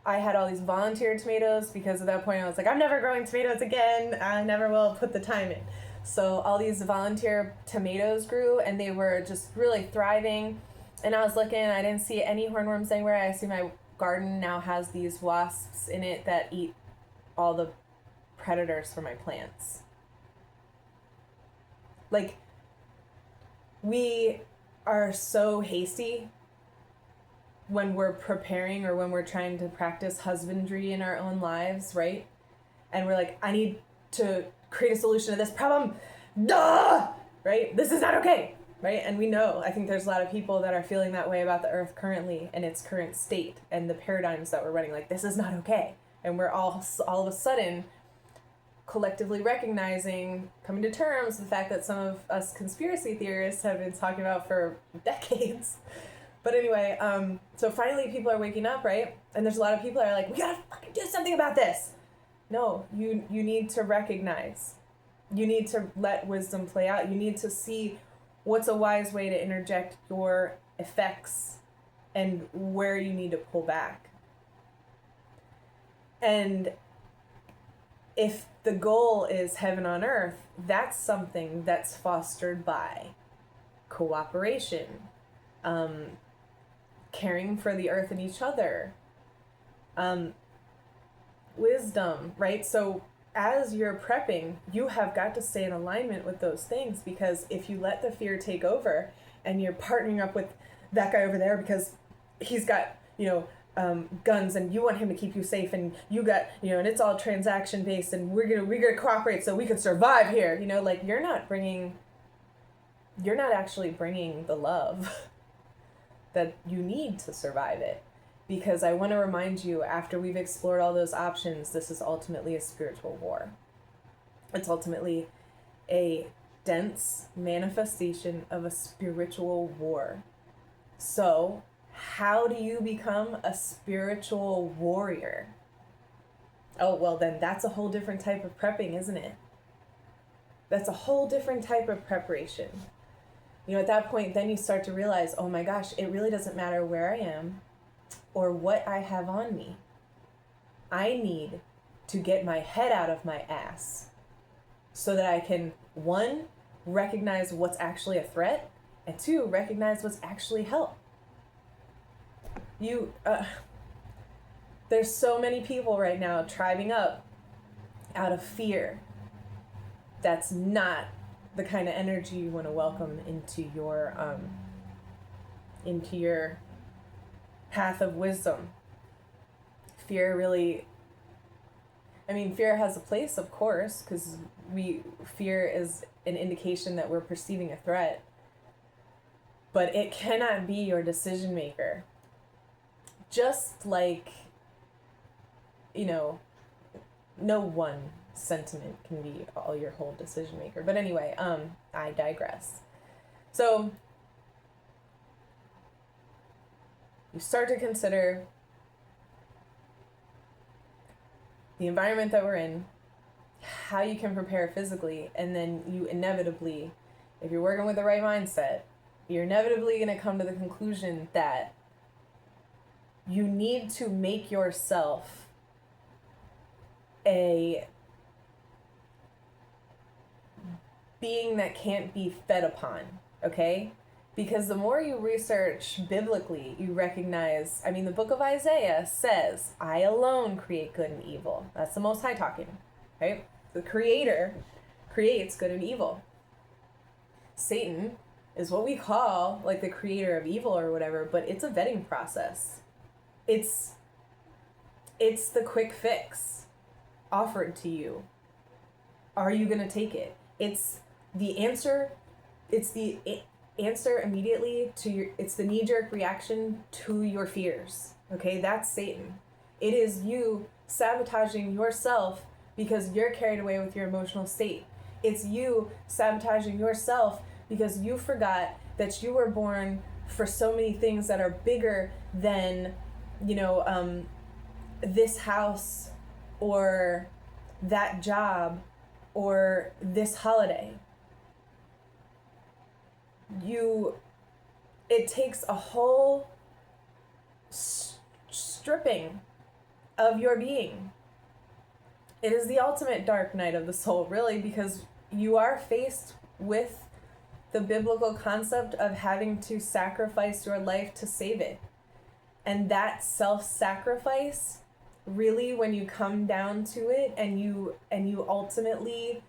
I had all these volunteer tomatoes because at that point I was like, I'm never growing tomatoes again. I never will put the time in. So all these volunteer tomatoes grew, and they were just really thriving. And I was looking, I didn't see any hornworms anywhere. I see my garden now has these wasps in it that eat all the predators for my plants. Like, we are so hasty when we're preparing or when we're trying to practice husbandry in our own lives, right? And we're like, I need to create a solution to this problem. Duh! Right? This is not okay, right? And we know, I think there's a lot of people that are feeling that way about the earth currently and its current state and the paradigms that we're running. Like, this is not okay. And we're all of a sudden collectively recognizing, coming to terms with the fact that some of us conspiracy theorists have been talking about for decades. But anyway, so finally people are waking up, right? And there's a lot of people that are like, we gotta fucking do something about this. No, you need to recognize. You need to let wisdom play out. You need to see what's a wise way to interject your effects and where you need to pull back. And if the goal is heaven on earth, that's something that's fostered by cooperation, caring for the earth and each other, wisdom, right? So as you're prepping, you have got to stay in alignment with those things, because if you let the fear take over and you're partnering up with that guy over there because he's got, guns, and you want him to keep you safe, and you got, and it's all transaction based, and we're gonna cooperate so we can survive here. Like, you're not actually bringing the love that you need to survive it. Because I want to remind you, after we've explored all those options, this is ultimately a spiritual war. It's ultimately a dense manifestation of a spiritual war. So, how do you become a spiritual warrior? Oh, well, then that's a whole different type of prepping, isn't it? That's a whole different type of preparation. At that point, then you start to realize, oh my gosh, it really doesn't matter where I am or what I have on me. I need to get my head out of my ass so that I can, one, recognize what's actually a threat, And two, recognize what's actually help. There's so many people right now tribing up out of fear. That's not the kind of energy you want to welcome into your path of wisdom. Fear really, fear has a place, of course, because fear is an indication that we're perceiving a threat, but it cannot be your decision maker. Just like, no one sentiment can be all your whole decision maker. But anyway, I digress. So you start to consider the environment that we're in, how you can prepare physically, and then you inevitably, if you're working with the right mindset, you're inevitably going to come to the conclusion that you need to make yourself a being that can't be fed upon, okay? Because the more you research biblically, you recognize, the book of Isaiah says, I alone create good and evil. That's the Most High talking, right? The Creator creates good and evil. Satan is what we call like the creator of evil or whatever, but it's a vetting process. It's the quick fix offered to you. Are you going to take it? It's the answer immediately to it's the knee-jerk reaction to your fears. Okay, that's Satan. It is you sabotaging yourself because you're carried away with your emotional state. It's you sabotaging yourself because you forgot that you were born for so many things that are bigger than, this house or that job or this holiday. It takes a whole stripping of your being. It is the ultimate dark night of the soul, really, because you are faced with the biblical concept of having to sacrifice your life to save it. And that self-sacrifice, really, when you come down to it and you ultimately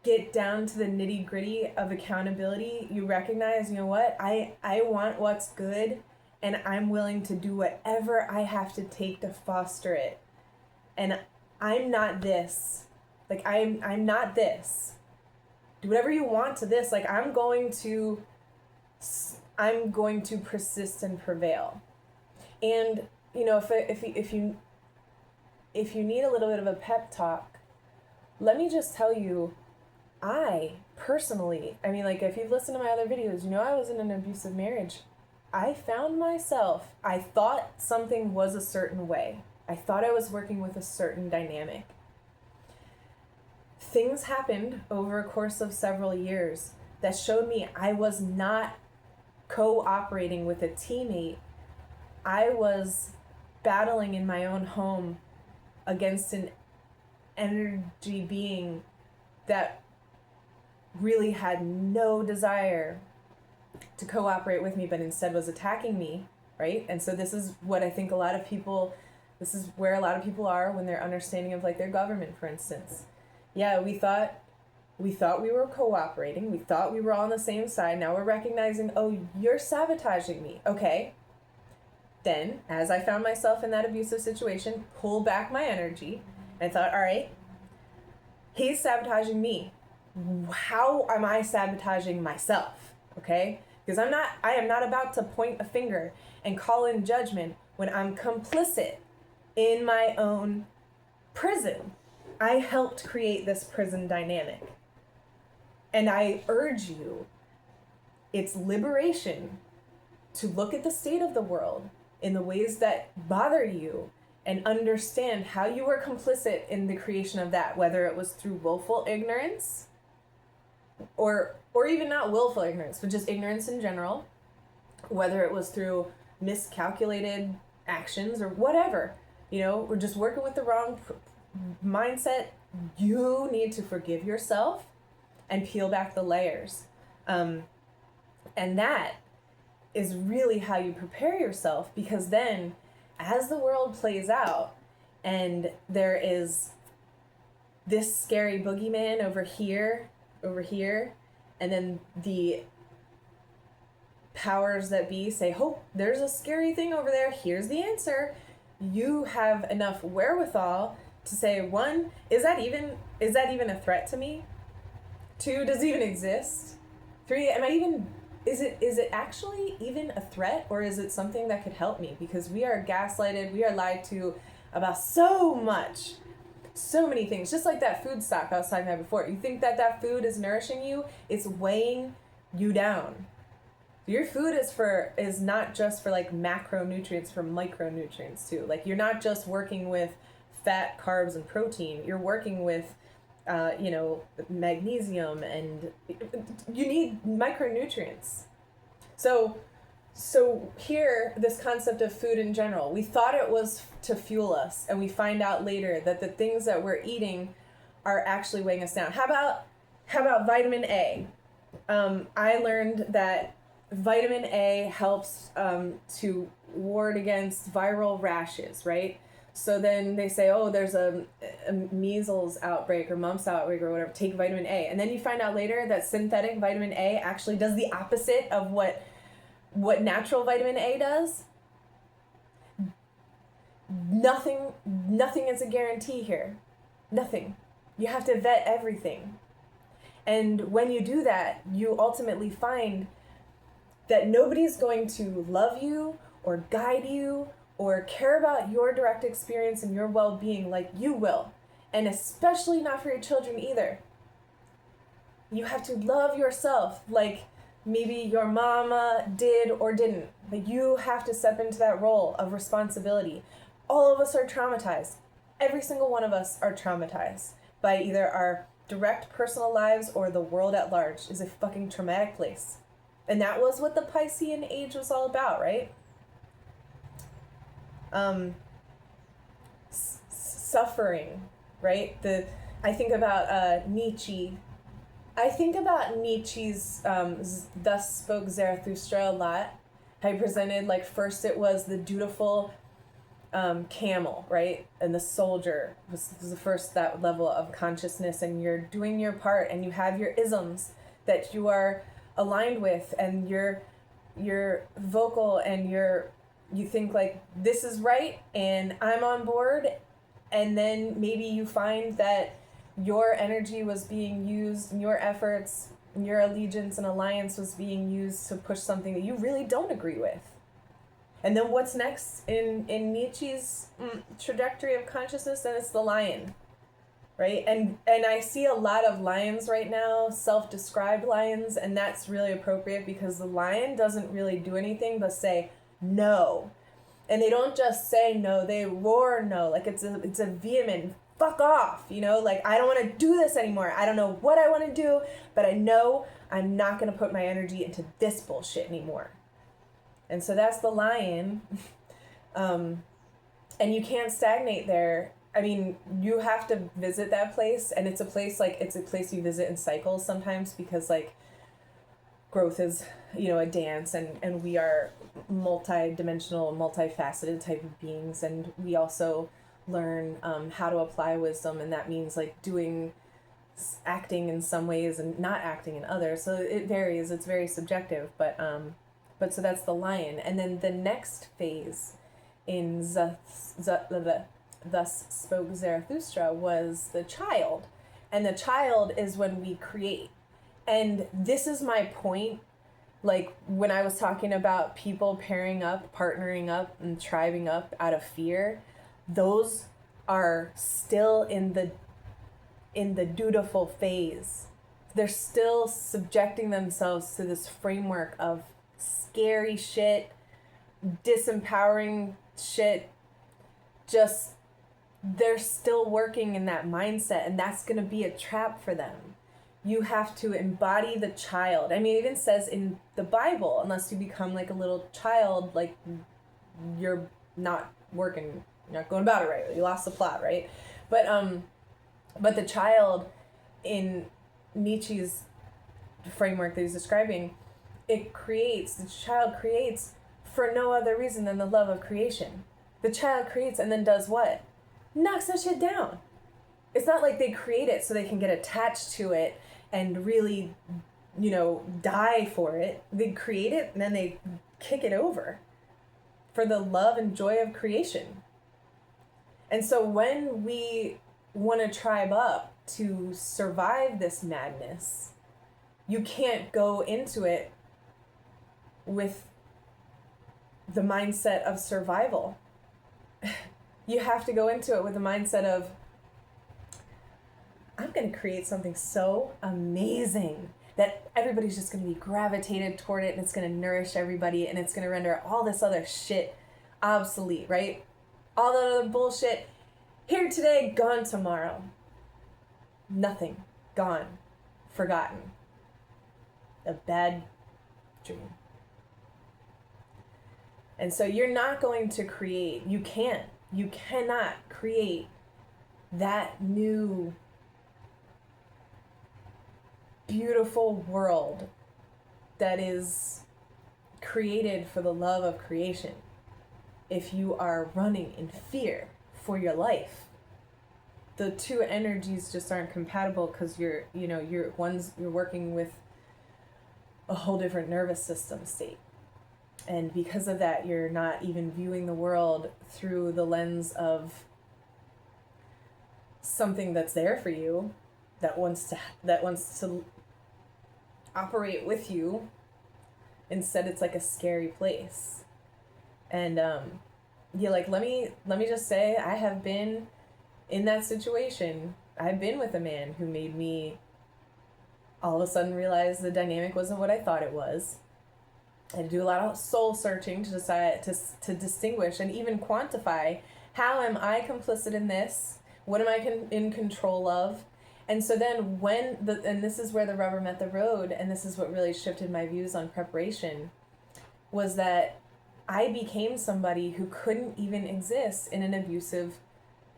get down to the nitty-gritty of accountability, you recognize, you know what, I want what's good, and I'm willing to do whatever I have to take to foster it. And I'm not this. Like, I'm not this. Do whatever you want to this. Like, I'm going to persist and prevail. And, if you need a little bit of a pep talk, let me just tell you, I personally, if you've listened to my other videos, I was in an abusive marriage. I found myself, I thought something was a certain way. I thought I was working with a certain dynamic. Things happened over a course of several years that showed me I was not cooperating with a teammate. I was battling in my own home against an energy being that really had no desire to cooperate with me, but instead was attacking me, right? And so this is what I think this is where a lot of people are when they're understanding of like their government, for instance. Yeah, we thought we were cooperating. We thought we were on the same side. Now we're recognizing, oh, you're sabotaging me. Okay. Then, as I found myself in that abusive situation, pull back my energy and thought, all right, he's sabotaging me. How am I sabotaging myself? Okay? Because I am not about to point a finger and call in judgment when I'm complicit in my own prison. I helped create this prison dynamic. And I urge you, it's liberation to look at the state of the world in the ways that bother you and understand how you were complicit in the creation of that, whether it was through willful ignorance or even not willful ignorance, but just ignorance in general, whether it was through miscalculated actions or whatever. We're just working with the wrong mindset. You need to forgive yourself and peel back the layers. And that is really how you prepare yourself, because then as the world plays out and there is this scary boogeyman over here, and then the powers that be say, oh, there's a scary thing over there, here's the answer. You have enough wherewithal to say, one, is that even a threat to me? Two, does it even exist? Three, is it actually even a threat, or is it something that could help me? Because we are gaslighted, we are lied to about so much, so many things. Just like that food stock I was talking about before. You think that food is nourishing you, it's weighing you down. Your food is not just for like macronutrients, for micronutrients too. Like, you're not just working with fat, carbs, and protein. You're working with magnesium, and you need micronutrients. So here, this concept of food in general, we thought it was to fuel us, and we find out later that the things that we're eating are actually weighing us down. How about vitamin A? I learned that vitamin A helps to ward against viral rashes, right? So then they say, oh, there's a measles outbreak or mumps outbreak or whatever, take vitamin A. And then you find out later that synthetic vitamin A actually does the opposite of what natural vitamin A does. Nothing is a guarantee here. Nothing. You have to vet everything. And when you do that, you ultimately find that nobody's going to love you or guide you or care about your direct experience and your well-being like you will. And especially not for your children either. You have to love yourself like maybe your mama did or didn't. But you have to step into that role of responsibility. All of us are traumatized. Every single one of us are traumatized by either our direct personal lives or the world at large is a fucking traumatic place. And that was what the Piscean age was all about, right? Suffering, right? I think about Nietzsche. I think about Nietzsche's Thus Spoke Zarathustra a lot. How he presented, like, first it was the dutiful camel, right? And the soldier was the first, that level of consciousness, and you're doing your part, and you have your isms that you are aligned with, and you're vocal, and you think like, this is right and I'm on board. And then maybe you find that your energy was being used, and your efforts and your allegiance and alliance was being used to push something that you really don't agree with. And then what's next in Nietzsche's trajectory of consciousness? Then it's the lion, right? And I see a lot of lions right now, self-described lions, and that's really appropriate, because the lion doesn't really do anything but say no. And they don't just say no, they roar no. Like, it's a vehement fuck off, like, I don't want to do this anymore. I don't know what I want to do, but I know I'm not going to put my energy into this bullshit anymore. And so that's the lion. And you can't stagnate there. I mean, you have to visit that place, and it's a place you visit in cycles sometimes, because like growth is, a dance, and we are multi-dimensional, multifaceted type of beings, and we also learn how to apply wisdom, and that means like acting in some ways and not acting in others. So it varies. It's very subjective, but so that's the lion. And then the next phase in Thus Spoke Zarathustra was the child. And the child is when we create. And this is my point. Like, when I was talking about people pairing up, partnering up, and tribing up out of fear, those are still in the dutiful phase. They're still subjecting themselves to this framework of scary shit, disempowering shit. Just, they're still working in that mindset, and that's going to be a trap for them. You have to embody the child. I mean, it even says in the Bible, unless you become like a little child, like, you're not working, you're not going about it right. You lost the plot, right? But the child in Nietzsche's framework that he's describing the child creates for no other reason than the love of creation. The child creates and then does what? Knocks that shit down. It's not like they create it so they can get attached to it and really, die for it. They create it and then they kick it over for the love and joy of creation. And so when we want to tribe up to survive this madness, you can't go into it with the mindset of survival. You have to go into it with the mindset of, I'm going to create something so amazing that everybody's just going to be gravitated toward it, and it's going to nourish everybody, and it's going to render all this other shit obsolete, right? All that other bullshit, here today, gone tomorrow. Nothing. Gone. Forgotten. A bad dream. And so you're not going to create, you cannot create that new beautiful world that is created for the love of creation if you are running in fear for your life. The two energies just aren't compatible because you're working with a whole different nervous system state. And because of that, you're not even viewing the world through the lens of something that's there for you, that wants to operate with you. Instead, it's like a scary place. And let me just say, I have been in that situation. I've been with a man who made me all of a sudden realize the dynamic wasn't what I thought it was. I had to do a lot of soul searching to decide to distinguish and even quantify, how am I complicit in this? What am I in control of? And so then and this is where the rubber met the road, and this is what really shifted my views on preparation, was that I became somebody who couldn't even exist in an abusive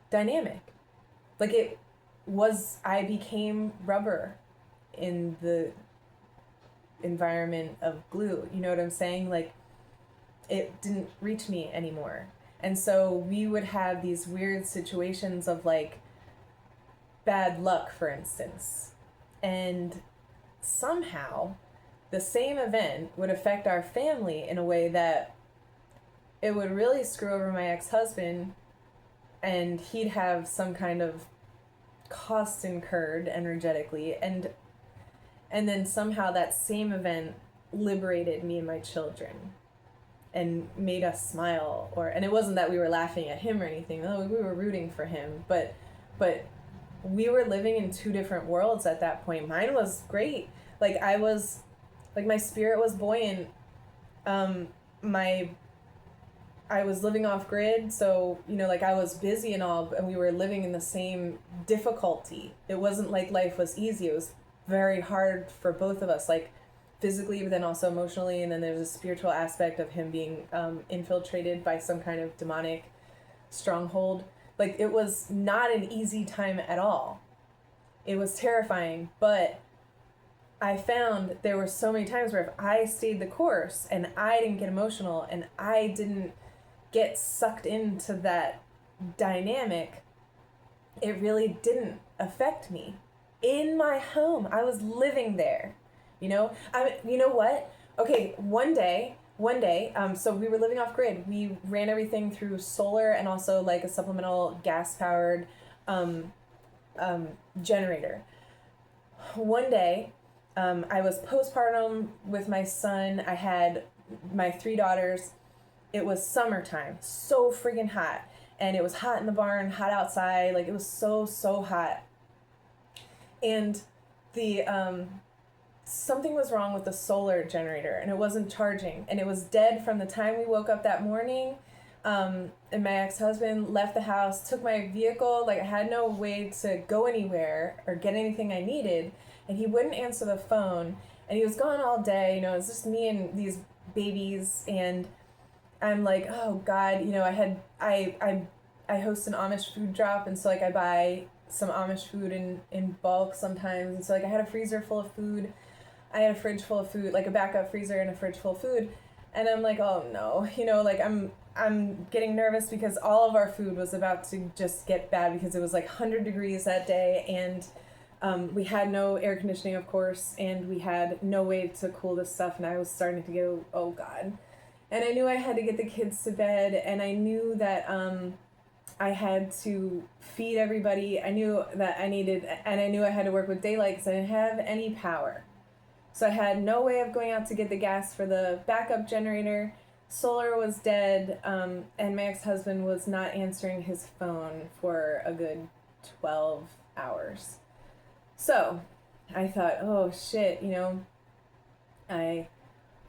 dynamic. I became rubber in the environment of glue. You know what I'm saying? Like, it didn't reach me anymore. And so we would have these weird situations of like bad luck, for instance. And somehow the same event would affect our family in a way that it would really screw over my ex-husband, and he'd have some kind of cost incurred energetically, and then somehow that same event liberated me and my children and made us smile. And it wasn't that we were laughing at him or anything. No, we were rooting for him. But we were living in two different worlds at that point. Mine was great. My spirit was buoyant. I was living off grid, so, I was busy and all, and we were living in the same difficulty. It wasn't like life was easy. It was very hard for both of us, like physically, but then also emotionally. And then there's a spiritual aspect of him being infiltrated by some kind of demonic stronghold. Like, it was not an easy time at all. It was terrifying, but I found there were so many times where if I stayed the course and I didn't get emotional and I didn't get sucked into that dynamic, it really didn't affect me. In my home, I was living there, you know what? Okay, one day, so we were living off grid. We ran everything through solar and also like a supplemental gas powered generator. One day, I was postpartum with my son. I had my 3 daughters. It was summertime, so friggin' hot. And it was hot in the barn, hot outside. Like, it was so, so hot. And the something was wrong with the solar generator, and it wasn't charging, and it was dead from the time we woke up that morning. And my ex-husband left the house, took my vehicle. Like, I had no way to go anywhere or get anything I needed, and he wouldn't answer the phone, and he was gone all day. It was just me and these babies, and I'm like, oh God, I host an Amish food drop, and so like I buy some Amish food in bulk sometimes, and so like I had a freezer full of food. I had a fridge full of food, like a backup freezer and a fridge full of food, and I'm like, oh no, like I'm getting nervous because all of our food was about to just get bad because it was like 100 degrees that day, and we had no air conditioning, of course, and we had no way to cool this stuff, and I was starting to go, oh God. And I knew I had to get the kids to bed, and I knew that I had to feed everybody. I knew that I needed, and I knew I had to work with daylight because I didn't have any power. So I had no way of going out to get the gas for the backup generator. Solar was dead, and my ex-husband was not answering his phone for a good 12 hours. So I thought, oh shit, I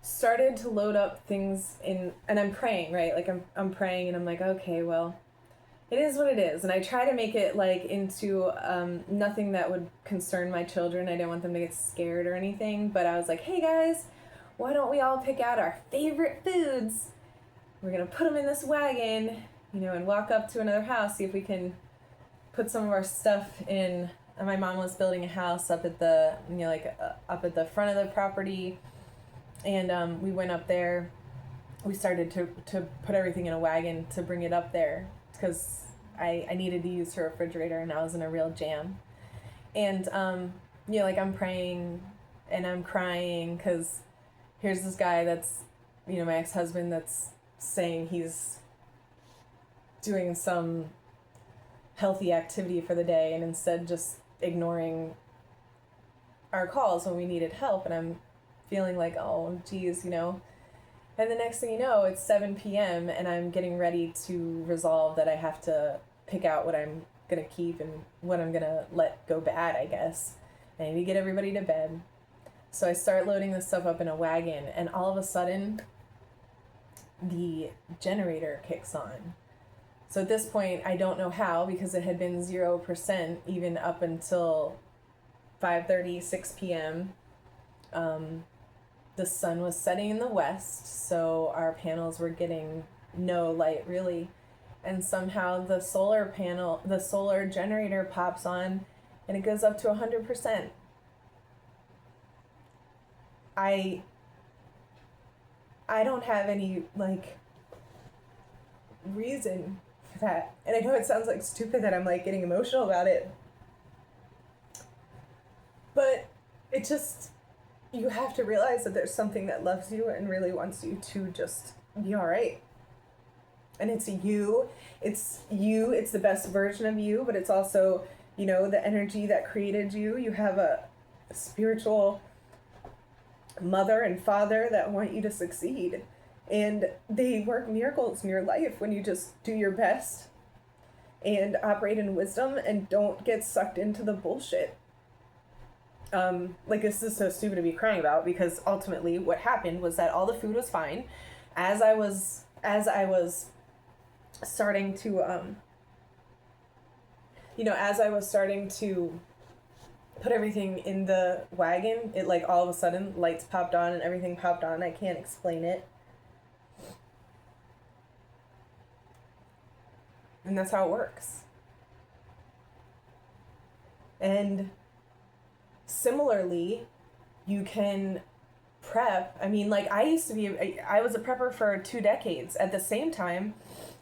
started to load up things in, and I'm praying, right? Like I'm praying, and I'm like, okay, well, it is what it is. And I try to make it like into nothing that would concern my children. I didn't want them to get scared or anything, but I was like, hey guys, why don't we all pick out our favorite foods? We're gonna put them in this wagon, and walk up to another house, see if we can put some of our stuff in. And my mom was building a house up at the, up at the front of the property, and we went up there. We started to put everything in a wagon to bring it up there because I needed to use her refrigerator, and I was in a real jam. And I'm praying and I'm crying because here's this guy that's, my ex-husband, that's saying he's doing some healthy activity for the day and instead just ignoring our calls when we needed help. And I'm feeling like, oh geez, And the next thing you know, it's 7 p.m. and I'm getting ready to resolve that I have to pick out what I'm going to keep and what I'm going to let go bad, I guess. I need to get everybody to bed. So I start loading this stuff up in a wagon, and all of a sudden, the generator kicks on. So at this point, I don't know how, because it had been 0% even up until 5:30, 6 p.m. The sun was setting in the west, so our panels were getting no light really. And somehow the solar generator pops on, and it goes up to 100%. I don't have any, reason for that. And I know it sounds, stupid that I'm, getting emotional about it. But it just, you have to realize that there's something that loves you and really wants you to just be all right. And it's you, it's the best version of you, but it's also, the energy that created you. You have a spiritual mother and father that want you to succeed. And they work miracles in your life when you just do your best and operate in wisdom and don't get sucked into the bullshit. This is so stupid to be crying about, because ultimately what happened was that all the food was fine. As I was starting to, as I was starting to put everything in the wagon, it all of a sudden lights popped on and everything popped on. I can't explain it. And that's how it works. And similarly, you can prep. I mean, I used to be, I was a prepper for 2 decades. At the same time,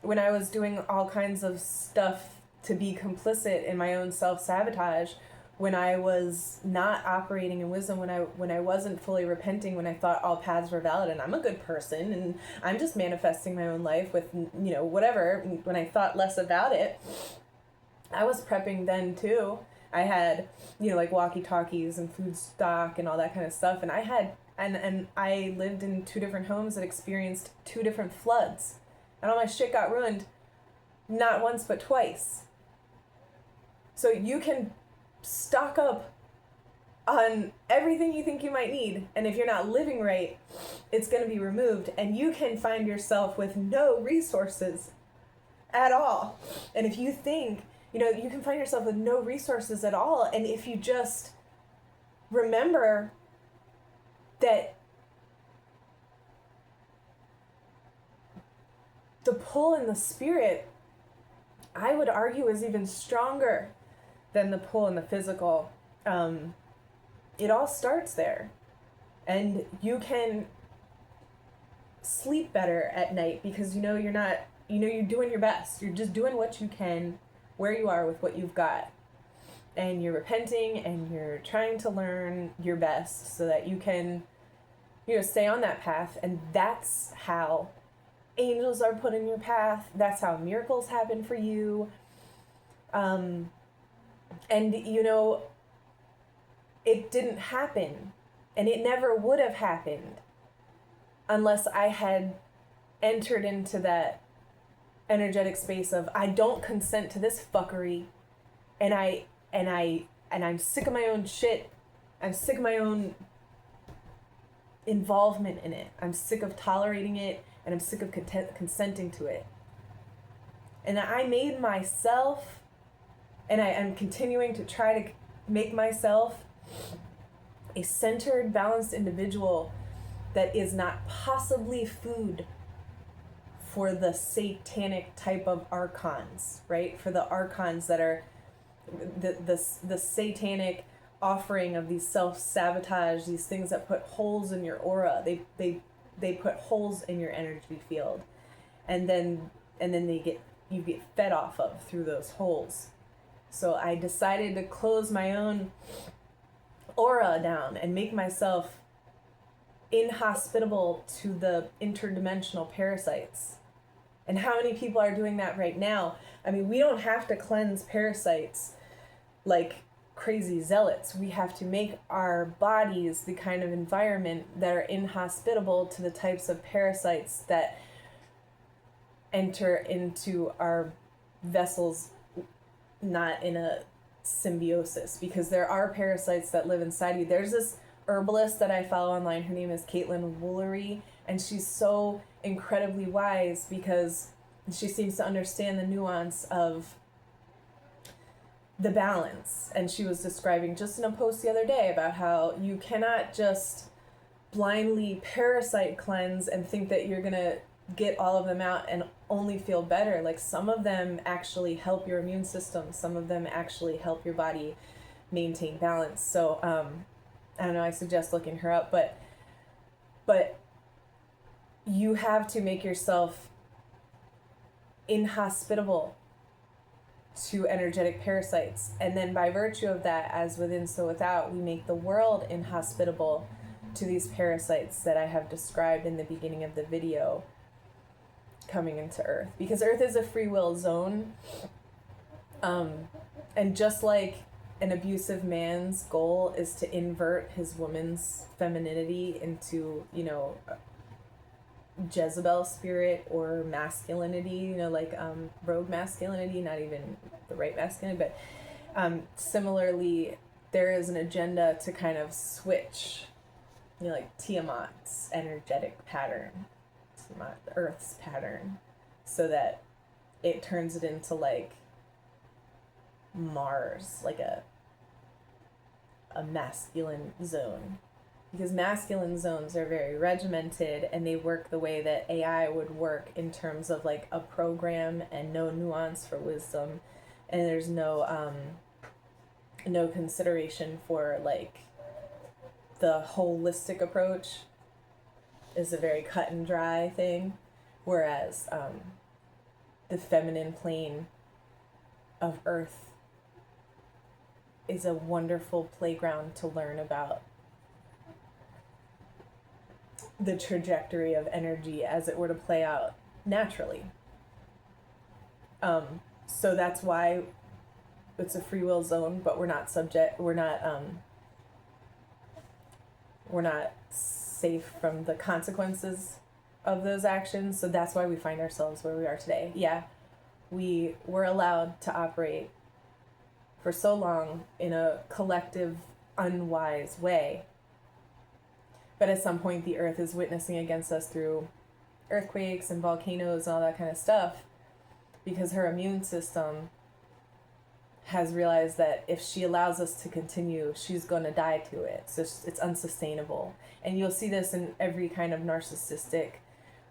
when I was doing all kinds of stuff to be complicit in my own self-sabotage, when I was not operating in wisdom, when I wasn't fully repenting, when I thought all paths were valid and I'm a good person and I'm just manifesting my own life with, whatever, when I thought less about it, I was prepping then too. I had, walkie-talkies and food stock and all that kind of stuff. And I had, and I lived in 2 different homes that experienced 2 different floods. And all my shit got ruined, not once, but twice. So you can stock up on everything you think you might need. And if you're not living right, it's going to be removed. And you can find yourself with no resources at all. And if you think, you can find yourself with no resources at all. And if you just remember that the pull in the spirit, I would argue, is even stronger than the pull in the physical. It all starts there. And you can sleep better at night because you know you're doing your best. You're just doing what you can where you are with what you've got. And you're repenting and you're trying to learn your best so that you can, stay on that path. And that's how angels are put in your path. That's how miracles happen for you. And, it didn't happen. And it never would have happened unless I had entered into that energetic space of, I don't consent to this fuckery, and I'm sick of my own shit. I'm sick of my own involvement in it. I'm sick of tolerating it, and I'm sick of consenting to it. And I made myself, and I am continuing to try to make myself a centered, balanced individual that is not possibly food for the satanic type of archons, right? For the archons that are the satanic offering of these self-sabotage, these things that put holes in your aura. They put holes in your energy field, and then you get fed off of through those holes. So I decided to close my own aura down and make myself inhospitable to the interdimensional parasites. And how many people are doing that right now? I mean, we don't have to cleanse parasites like crazy zealots. We have to make our bodies the kind of environment that are inhospitable to the types of parasites that enter into our vessels, not in a symbiosis, because there are parasites that live inside you. There's this herbalist that I follow online. Her name is Caitlin Woolery, and she's so incredibly wise because she seems to understand the nuance of the balance. And she was describing just in a post the other day about how you cannot just blindly parasite cleanse and think that you're gonna get all of them out and only feel better. Like, some of them actually help your immune system. Some of them actually help your body maintain balance. So I don't know, I suggest looking her up, but you have to make yourself inhospitable to energetic parasites. And then by virtue of that, as within, so without, we make the world inhospitable to these parasites that I have described in the beginning of the video coming into Earth. Because Earth is a free will zone. And just like an abusive man's goal is to invert his woman's femininity into, Jezebel spirit or masculinity, like rogue masculinity, not even the right masculinity, but similarly, there is an agenda to kind of switch, like Tiamat's energetic pattern, Tiamat, the Earth's pattern, so that it turns it into like Mars, like a masculine zone. Because masculine zones are very regimented and they work the way that AI would work in terms of like a program and no nuance for wisdom. And there's no consideration for like the holistic approach is a very cut and dry thing. Whereas the feminine plane of Earth is a wonderful playground to learn about the trajectory of energy as it were to play out naturally. So that's why it's a free will zone, but we're not safe from the consequences of those actions. So that's why we find ourselves where we are today. Yeah, we were allowed to operate for so long in a collective, unwise way. But at some point, the Earth is witnessing against us through earthquakes and volcanoes and all that kind of stuff, because her immune system has realized that if she allows us to continue, she's going to die to it. So it's unsustainable. And you'll see this in every kind of narcissistic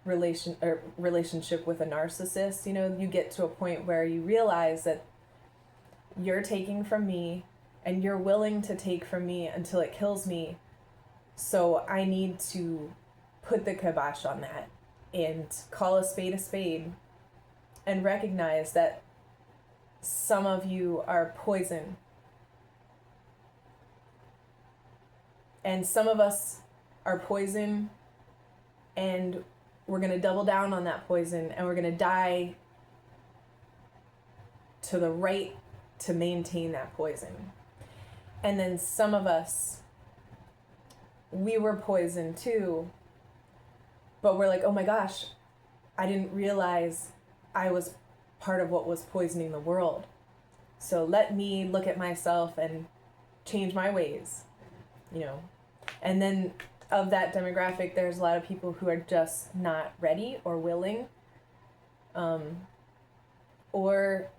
relationship with a narcissist. You get to a point where you realize that you're taking from me and you're willing to take from me until it kills me, So I need to put the kibosh on that and call a spade and recognize that some of you are poison. And some of us are poison, and we're going to double down on that poison, and we're going to die to the right to maintain that poison. And then some of us, we were poison too, but we're like, oh my gosh, I didn't realize I was part of what was poisoning the world. So let me look at myself and change my ways, you know. And then of that demographic, there's a lot of people who are just not ready or willing, or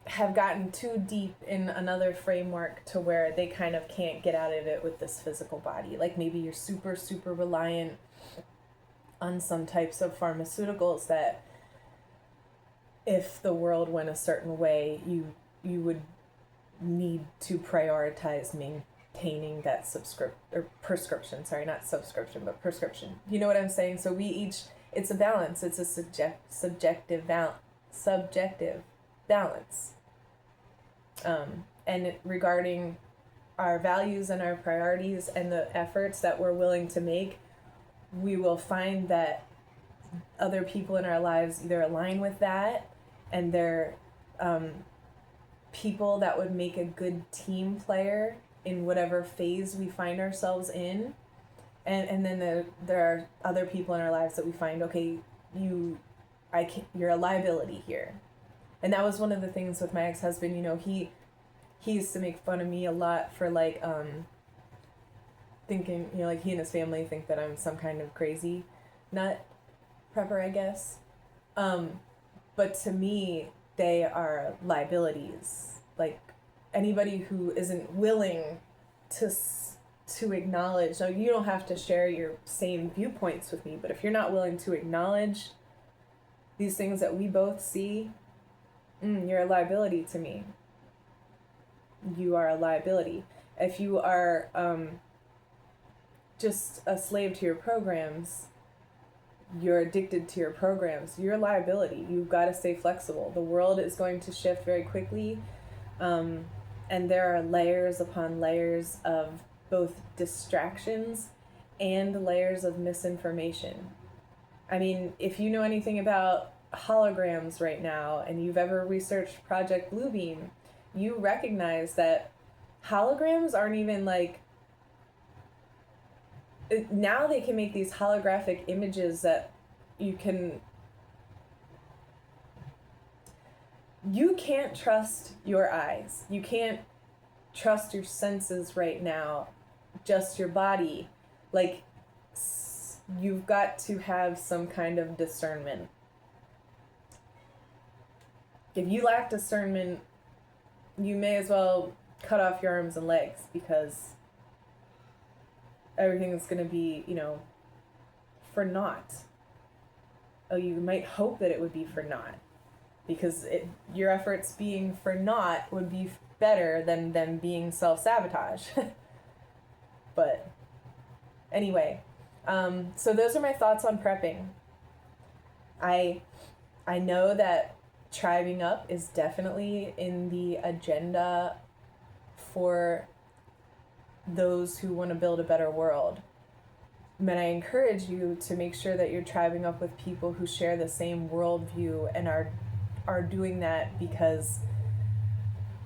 have gotten too deep in another framework to where they kind of can't get out of it with this physical body. Like maybe you're super, super reliant on some types of pharmaceuticals that if the world went a certain way, you would need to prioritize maintaining that prescription. Sorry, not subscription, but prescription. You know what I'm saying? So we each, it's a balance. It's a subjective balance. And regarding our values and our priorities and the efforts that we're willing to make, we will find that other people in our lives either align with that, and they're people that would make a good team player in whatever phase we find ourselves in. And then there are other people in our lives that we find, okay, you're a liability here. And that was one of the things with my ex-husband. You know, he used to make fun of me a lot for like thinking, you know, like he and his family think that I'm some kind of crazy nut prepper, I guess. But to me, they are liabilities. Like anybody who isn't willing to acknowledge, so you don't have to share your same viewpoints with me, but if you're not willing to acknowledge these things that we both see, you're a liability to me. You are a liability. If you are just a slave to your programs, you're addicted to your programs, you're a liability. You've got to stay flexible. The world is going to shift very quickly, and there are layers upon layers of both distractions and layers of misinformation. I mean, if you know anything about holograms right now and you've ever researched Project Bluebeam, you recognize that holograms aren't even like, now they can make these holographic images that you can't trust your eyes. You can't trust your senses right now, just your body. Like, you've got to have some kind of discernment. If you lack discernment, you may as well cut off your arms and legs, because everything's going to be, you know, for naught. Oh, you might hope that it would be for naught, because your efforts being for naught would be better than them being self-sabotage. But anyway, so those are my thoughts on prepping. I know that tribing up is definitely in the agenda for those who want to build a better world. But I encourage you to make sure that you're tribing up with people who share the same worldview and are doing that because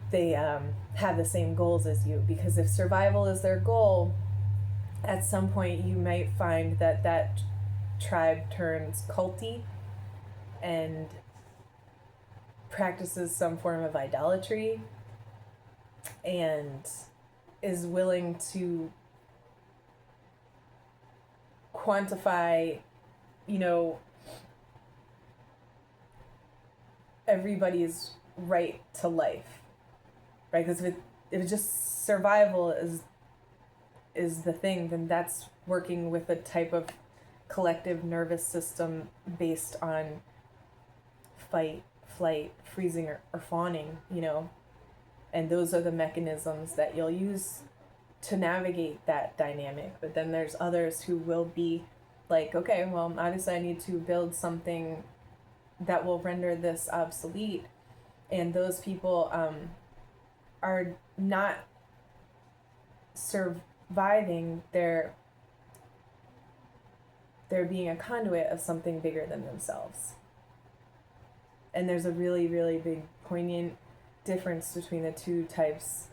they have the same goals as you. Because if survival is their goal, at some point you might find that tribe turns culty and practices some form of idolatry and is willing to quantify, you know, everybody's right to life, right? Because if it's just survival is the thing, then that's working with a type of collective nervous system based on fight, flight, freezing, or fawning, you know. And those are the mechanisms that you'll use to navigate that dynamic. But then there's others who will be like, okay, well, obviously I need to build something that will render this obsolete. And those people are not surviving. They're being a conduit of something bigger than themselves. And there's a really, really big, poignant difference between the two types.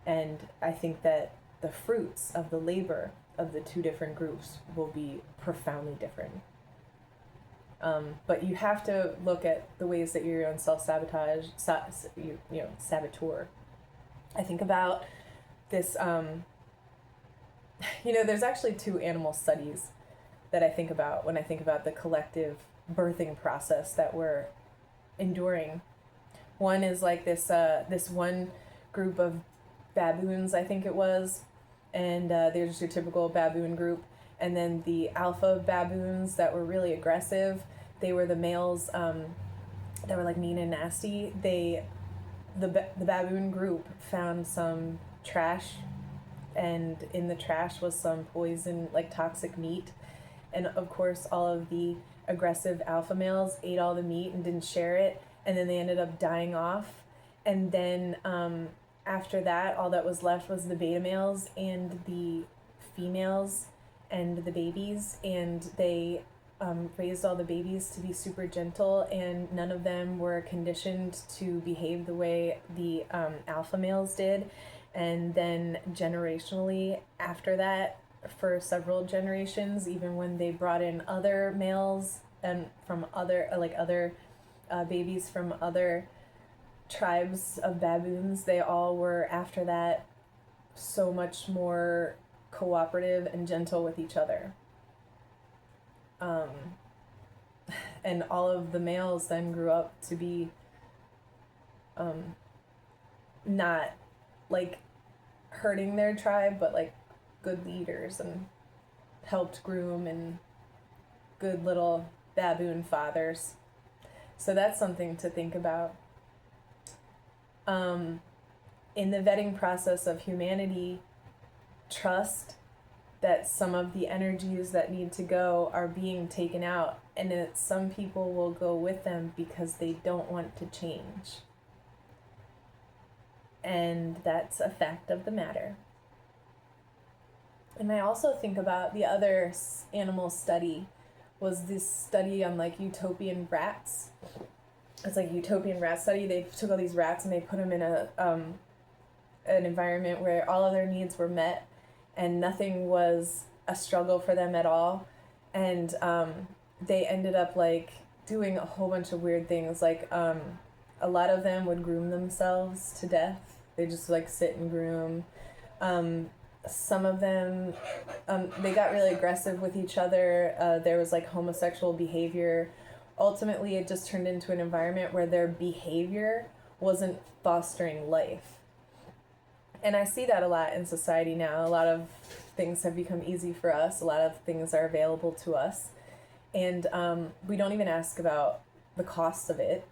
And I think that the fruits of the labor of the two different groups will be profoundly different. But you have to look at the ways that you're your own self-sabotage, saboteur. I think about this, there's actually two animal studies that I think about when I think about the collective birthing process that we're enduring. One is like this one group of baboons, I think it was, and they're just your typical baboon group. And then the alpha baboons that were really aggressive, they were the males that were like mean and nasty. The baboon group found some trash, and in the trash was some poison, like toxic meat. And of course, all of the aggressive alpha males ate all the meat and didn't share it, and then they ended up dying off. And then after that, all that was left was the beta males and the females and the babies, and they raised all the babies to be super gentle, and none of them were conditioned to behave the way the alpha males did. And then generationally after that, for several generations, even when they brought in other males and from other babies from other tribes of baboons, they all were after that so much more cooperative and gentle with each other. And all of the males then grew up to be not like hurting their tribe, but like good leaders, and helped groom, and good little baboon fathers. So that's something to think about. In the vetting process of humanity, trust that some of the energies that need to go are being taken out, and that some people will go with them because they don't want to change. And that's a fact of the matter. And I also think about the other animal study was this study on like utopian rats. It's like a utopian rat study. They took all these rats and they put them in an environment where all of their needs were met and nothing was a struggle for them at all. And they ended up like doing a whole bunch of weird things. Like a lot of them would groom themselves to death. They just like sit and groom. Some of them, they got really aggressive with each other. There was like homosexual behavior. Ultimately, it just turned into an environment where their behavior wasn't fostering life. And I see that a lot in society now. A lot of things have become easy for us. A lot of things are available to us. And we don't even ask about the cost of it.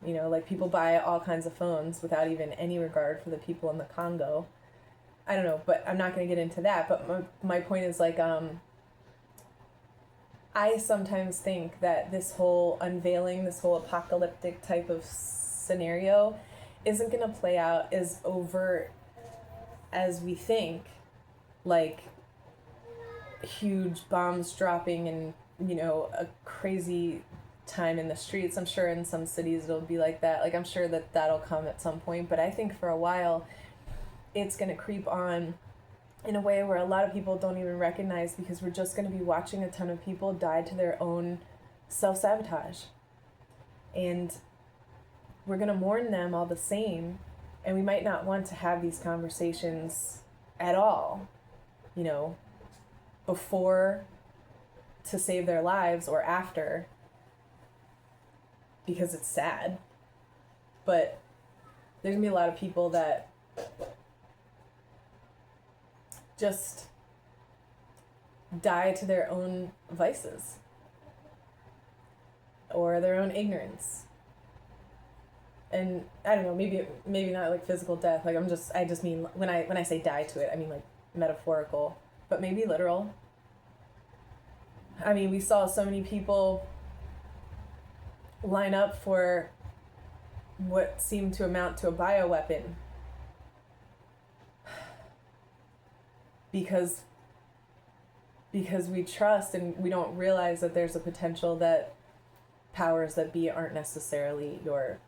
You know, like people buy all kinds of phones without even any regard for the people in the Congo. I don't know, but I'm not going to get into that. But my point is like, I sometimes think that this whole unveiling, this whole apocalyptic type of scenario isn't going to play out as overt as we think. Like huge bombs dropping and, you know, a crazy time in the streets. I'm sure in some cities it'll be like that. Like I'm sure that that'll come at some point. But I think for a while it's going to creep on in a way where a lot of people don't even recognize, because we're just going to be watching a ton of people die to their own self-sabotage. And we're going to mourn them all the same, and we might not want to have these conversations at all, you know, before to save their lives or after, because it's sad. But there's going to be a lot of people that just die to their own vices or their own ignorance. And I don't know, maybe not like physical death. Like I just mean when I say die to it, I mean like metaphorical, but maybe literal. I mean, we saw so many people line up for what seemed to amount to a bioweapon because we trust and we don't realize that there's a potential that powers that be aren't necessarily your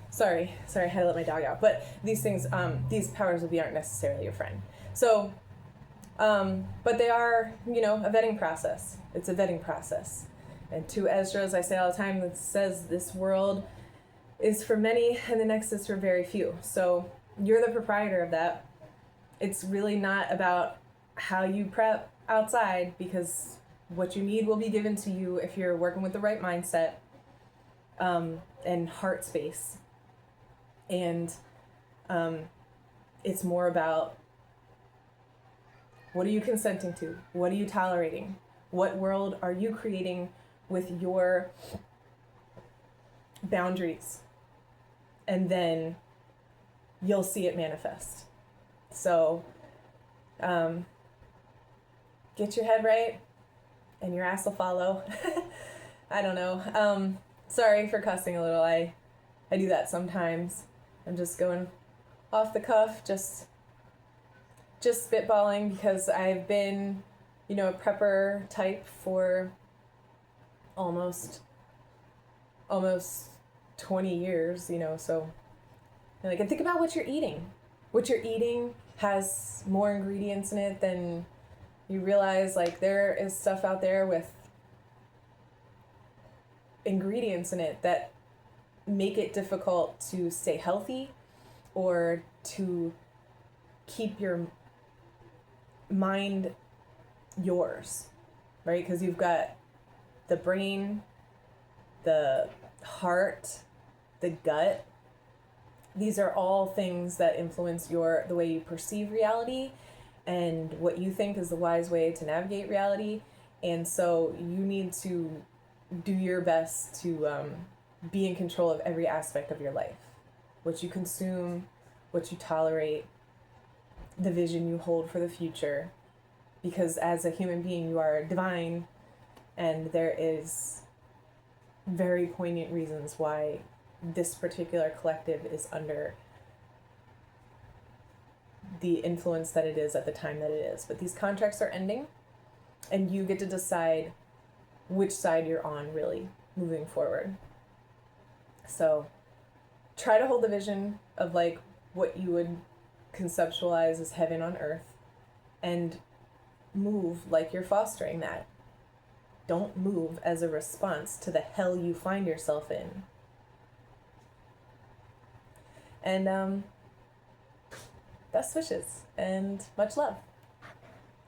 sorry, I had to let my dog out. But these things, these powers that be aren't necessarily your friend. So, but they are, a vetting process. It's a vetting process. And to Esdras, I say all the time, that says this world is for many and the next is for very few. So you're the proprietor of that. It's really not about how you prep outside, because what you need will be given to you if you're working with the right mindset and heart space. And it's more about, what are you consenting to? What are you tolerating? What world are you creating with your boundaries? And then you'll see it manifest. So get your head right and your ass will follow. I don't know. Sorry for cussing a little. I do that sometimes. I'm just going off the cuff, just spitballing, because I've been, a prepper type for almost 20 years, so and think about what you're eating. What you're eating has more ingredients in it than you realize. There is stuff out there with ingredients in it that make it difficult to stay healthy or to keep your mind yours, right? Because you've got the brain, the heart, the gut. These are all things that influence the way you perceive reality and what you think is the wise way to navigate reality. And so you need to do your best to be in control of every aspect of your life. What you consume, what you tolerate, the vision you hold for the future. Because as a human being, you are divine, and there is very poignant reasons why this particular collective is under the influence that it is at the time that it is. But these contracts are ending, and you get to decide which side you're on, really, moving forward. So try to hold the vision of what you would conceptualize as heaven on earth, and move like you're fostering that. Don't move as a response to the hell you find yourself in. And best wishes and much love.